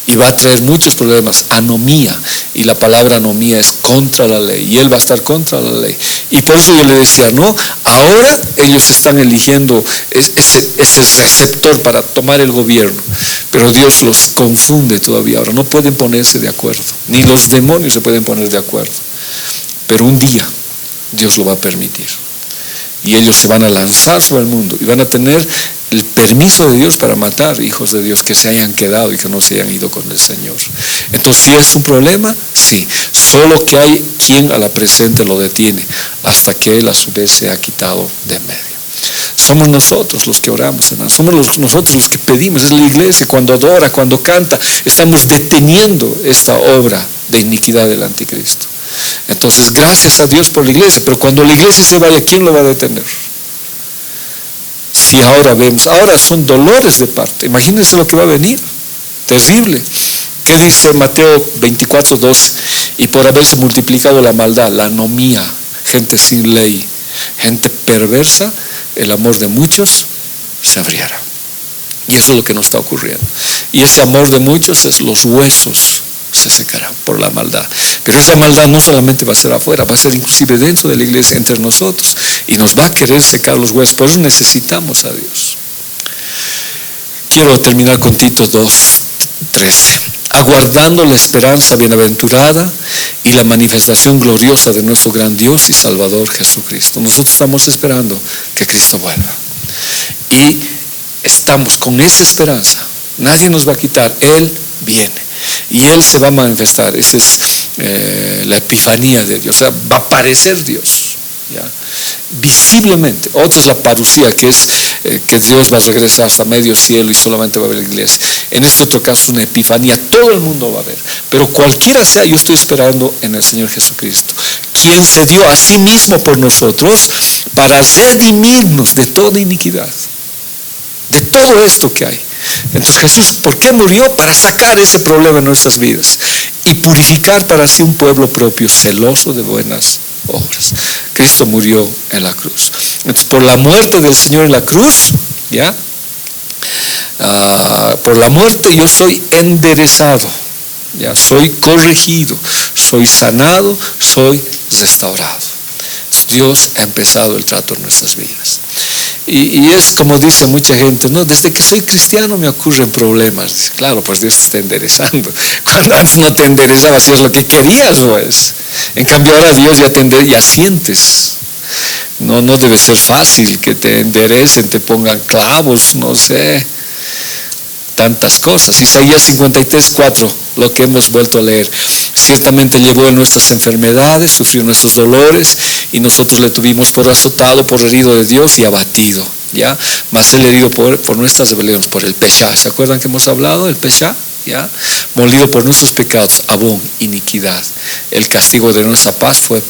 y va a traer muchos problemas, anomía, y la palabra anomía es contra la ley, y él va a estar contra la ley. Y por eso yo le decía, no, ahora ellos están eligiendo ese receptor para tomar el gobierno, pero Dios los confunde todavía, ahora no pueden ponerse de acuerdo, ni los demonios se pueden poner de acuerdo, pero un día Dios lo va a permitir, y ellos se van a lanzar sobre el mundo, y van a tener el permiso de Dios para matar hijos de Dios que se hayan quedado y que no se hayan ido con el Señor. Entonces, ¿sí es un problema? Sí, solo que hay quien a la presente lo detiene, hasta que Él a su vez se ha quitado de medio. Somos nosotros los que oramos, hermanos. Somos nosotros los que pedimos. Es la iglesia cuando adora, cuando canta. Estamos deteniendo esta obra de iniquidad del anticristo. Entonces, gracias a Dios por la iglesia. Pero cuando la iglesia se vaya, ¿quién lo va a detener? Si ahora vemos, ahora son dolores de parto. Imagínense lo que va a venir. Terrible. ¿Qué dice Mateo 24:12? Y por haberse multiplicado la maldad, la anomía, gente sin ley, gente perversa, el amor de muchos se abriera. Y eso es lo que nos está ocurriendo. Y ese amor de muchos es los huesos se secarán por la maldad. Pero esa maldad no solamente va a ser afuera, va a ser inclusive dentro de la iglesia, entre nosotros, y nos va a querer secar los huesos. Por eso necesitamos a Dios. Quiero terminar con Tito 2:13. Aguardando la esperanza bienaventurada y la manifestación gloriosa de nuestro gran Dios y Salvador Jesucristo. Nosotros estamos esperando que Cristo vuelva. Y estamos con esa esperanza. Nadie nos va a quitar. Él viene. Y Él se va a manifestar. Esa es la epifanía de Dios. O sea, va a aparecer Dios, ¿ya? Visiblemente. Otra es la parusía, que es que Dios va a regresar hasta medio cielo y solamente va a ver la iglesia. En este otro caso es una epifanía. Todo el mundo va a ver. Pero cualquiera sea, yo estoy esperando en el Señor Jesucristo, quien se dio a sí mismo por nosotros para redimirnos de toda iniquidad, de todo esto que hay. Entonces Jesús, ¿por qué murió? Para sacar ese problema en nuestras vidas y purificar para sí un pueblo propio, celoso de buenas obras. Cristo murió en la cruz. Entonces, por la muerte del Señor en la cruz, ¿ya? Por la muerte yo soy enderezado, ¿ya? Soy corregido, soy sanado, soy restaurado. Entonces, Dios ha empezado el trato en nuestras vidas. Y es como dice mucha gente, no, desde que soy cristiano me ocurren problemas. Dice, claro, pues Dios te está enderezando. Cuando antes no te enderezaba, hacías lo que querías, pues. En cambio ahora Dios ya sientes. No debe ser fácil que te enderecen, te pongan clavos, no sé, tantas cosas. Isaías 53:4, lo que hemos vuelto a leer. Ciertamente llevó en nuestras enfermedades, sufrió nuestros dolores, y nosotros le tuvimos por azotado, por herido de Dios y abatido, ¿ya? Mas él herido por nuestras rebeliones, por el peshá. ¿Se acuerdan que hemos hablado del peshá? ¿Ya? Molido por nuestros pecados, abón, iniquidad. El castigo de nuestra paz fue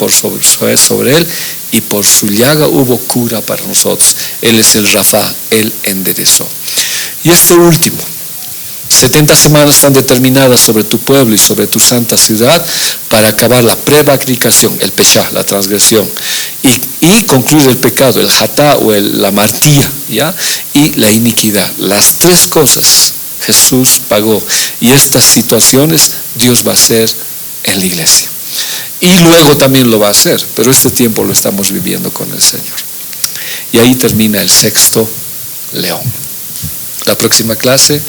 sobre él, y por su llaga hubo cura para nosotros. Él es el Rafa, él enderezó. Y esto último, 70 semanas están determinadas sobre tu pueblo y sobre tu santa ciudad para acabar la prevaricación, el peshá, la transgresión, y concluir el pecado, el hatá o la martía, ¿ya? Y la iniquidad. Las tres cosas Jesús pagó, y estas situaciones Dios va a hacer en la iglesia. Y luego también lo va a hacer, pero este tiempo lo estamos viviendo con el Señor. Y ahí termina el sexto león. La próxima clase,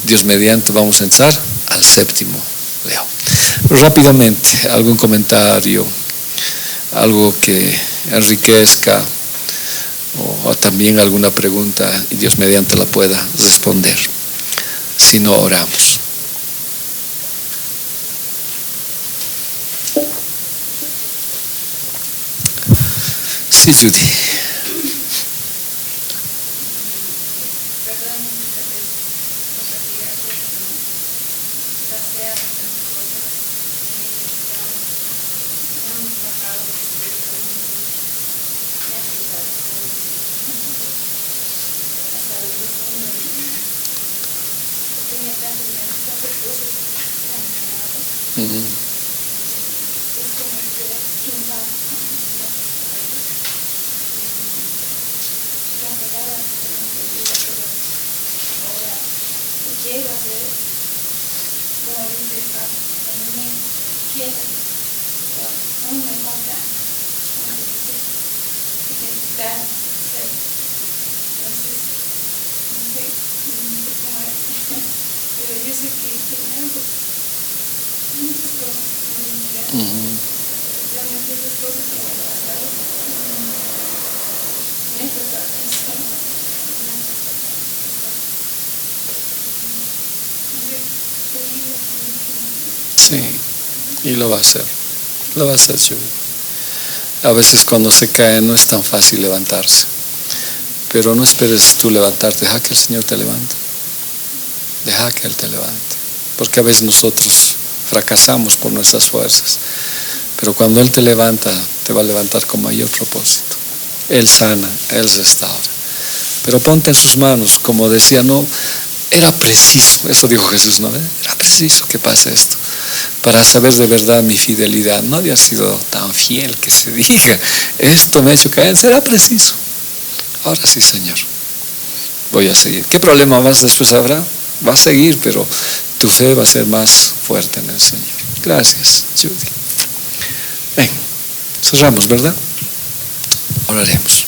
Dios mediante, vamos a entrar al séptimo león. Rápidamente, algún comentario, algo que enriquezca, o también alguna pregunta, y Dios mediante la pueda responder. Si no, oramos. Sí, Judy. Sí, y lo va a hacer. Lo va a hacer, Judy. A veces cuando se cae no es tan fácil levantarse. Pero no esperes tú levantarte, deja que el Señor te levante. Deja que Él te levante. Porque a veces nosotros fracasamos por nuestras fuerzas. Pero cuando Él te levanta, te va a levantar con mayor propósito. Él sana, Él restaura. Pero ponte en sus manos, como decía, no, era preciso, eso dijo Jesús, ¿no? Era preciso que pase esto, para saber de verdad mi fidelidad. No había sido tan fiel que se diga, esto me ha hecho caer, será preciso. Ahora sí, Señor, voy a seguir. ¿Qué problema más después habrá? Va a seguir, pero tu fe va a ser más fuerte en el Señor. Gracias, Judy. Ven, cerramos, ¿verdad? Oraremos.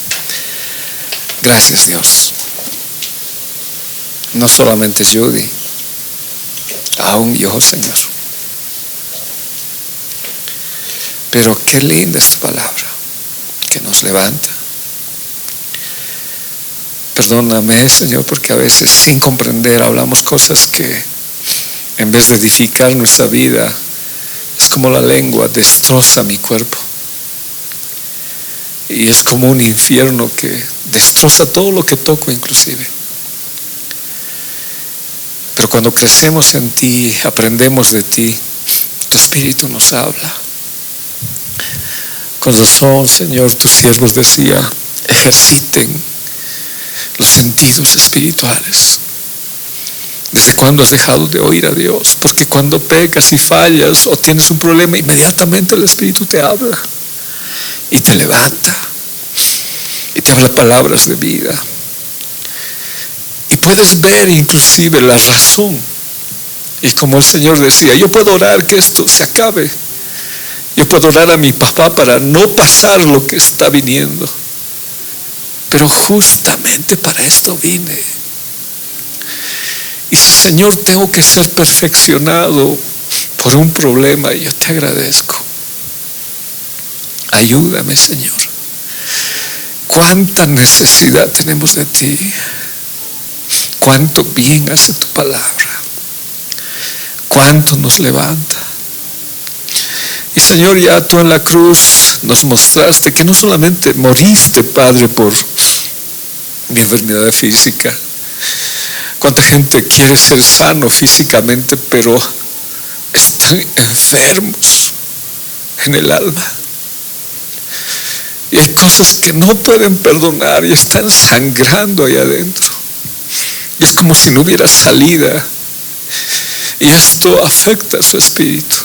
Gracias, Dios. No solamente Judy, aún yo, Señor. Pero qué linda es tu palabra, que nos levanta. Perdóname, Señor, porque a veces sin comprender hablamos cosas que en vez de edificar nuestra vida, es como la lengua, destroza mi cuerpo. Y es como un infierno que destroza todo lo que toco inclusive. Pero cuando crecemos en ti, aprendemos de ti, tu Espíritu nos habla. Con razón, Señor, tus siervos decían, ejerciten los sentidos espirituales. ¿Desde cuándo has dejado de oír a Dios? Porque cuando pecas y fallas o tienes un problema, inmediatamente el Espíritu te habla y te levanta y te habla palabras de vida. Y puedes ver inclusive la razón. Y como el Señor decía, yo puedo orar que esto se acabe. Yo puedo orar a mi papá para no pasar lo que está viniendo. pero justamente para esto vine. Y si, Señor, tengo que ser perfeccionado por un problema, yo te agradezco. Ayúdame, Señor. Cuánta necesidad tenemos de ti. Cuánto bien hace tu palabra. Cuánto nos levanta. Y, Señor, ya tú en la cruz nos mostraste que no solamente moriste, Padre, por mi enfermedad física. Cuánta gente quiere ser sano físicamente, pero están enfermos en el alma. Y hay cosas que no pueden perdonar y están sangrando ahí adentro. Y es como si no hubiera salida. Y esto afecta a su espíritu.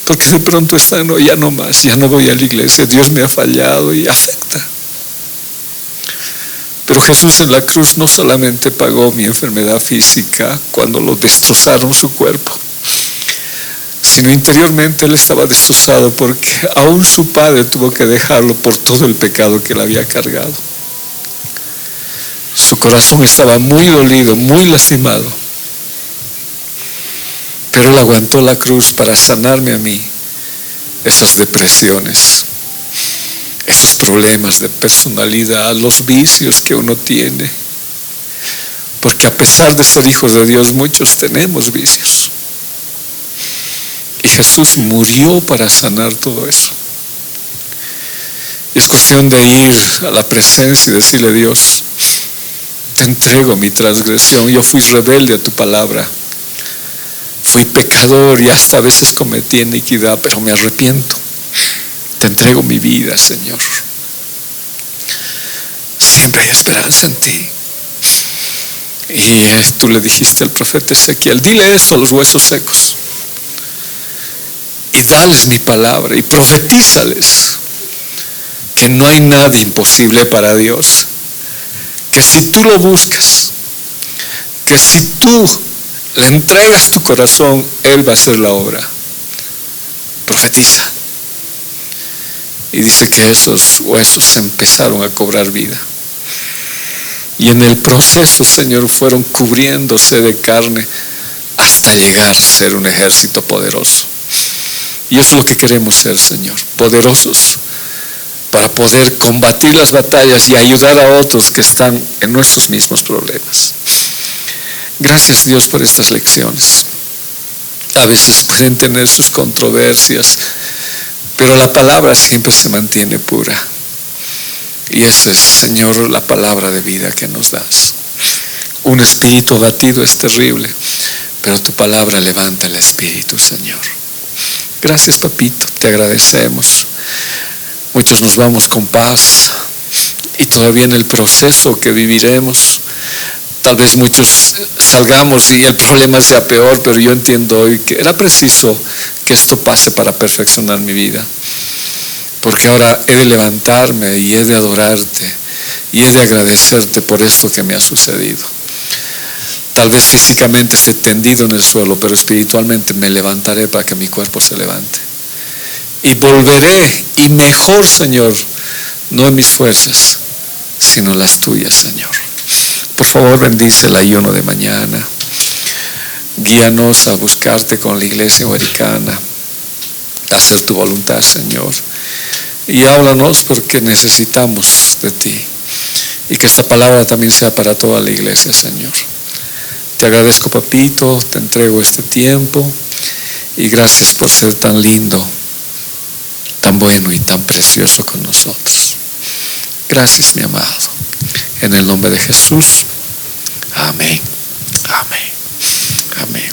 Porque de pronto están, no, ya no más, ya no voy a la iglesia, Dios me ha fallado, y afecta. Pero Jesús en la cruz no solamente pagó mi enfermedad física cuando lo destrozaron su cuerpo, sino interiormente Él estaba destrozado porque aún su Padre tuvo que dejarlo por todo el pecado que Él había cargado. Su corazón estaba muy dolido, muy lastimado, pero Él aguantó la cruz para sanarme a mí esas depresiones, esos problemas de personalidad, los vicios que uno tiene. Porque a pesar de ser hijos de Dios, muchos tenemos vicios. Y Jesús murió para sanar todo eso. Y es cuestión de ir a la presencia y decirle: Dios, te entrego mi transgresión. Yo fui rebelde a tu palabra. Fui pecador y hasta a veces cometí iniquidad, pero me arrepiento. Te entrego mi vida, Señor. Siempre hay esperanza en ti. Y tú le dijiste al profeta Ezequiel: dile esto a los huesos secos, y dales mi palabra, y profetízales que no hay nada imposible para Dios. Que si tú lo buscas, que si tú le entregas tu corazón, Él va a hacer la obra. Profetiza. Y dice que esos huesos empezaron a cobrar vida. Y en el proceso, Señor, fueron cubriéndose de carne hasta llegar a ser un ejército poderoso. Y eso es lo que queremos ser, Señor, poderosos para poder combatir las batallas y ayudar a otros que están en nuestros mismos problemas. Gracias, Dios, por estas lecciones. A veces pueden tener sus controversias, pero la palabra siempre se mantiene pura. Y esa es, Señor, la palabra de vida que nos das. Un espíritu abatido es terrible, pero tu palabra levanta el espíritu, Señor. Gracias, papito, te agradecemos. Muchos nos vamos con paz, y todavía en el proceso que viviremos, tal vez muchos salgamos y el problema sea peor, pero yo entiendo hoy que era preciso que esto pase para perfeccionar mi vida. Porque ahora he de levantarme y he de adorarte y he de agradecerte por esto que me ha sucedido. Tal vez físicamente esté tendido en el suelo, pero espiritualmente me levantaré para que mi cuerpo se levante. Y volveré, y mejor, Señor, no en mis fuerzas, sino las tuyas, Señor. Por favor, bendice el ayuno de mañana. Guíanos a buscarte con la iglesia americana, a hacer tu voluntad, Señor. Y háblanos porque necesitamos de ti. Y que esta palabra también sea para toda la iglesia, Señor. Te agradezco, papito, te entrego este tiempo. Y gracias por ser tan lindo, tan bueno y tan precioso con nosotros. Gracias, mi amado. En el nombre de Jesús. Amén. Amén. Amén.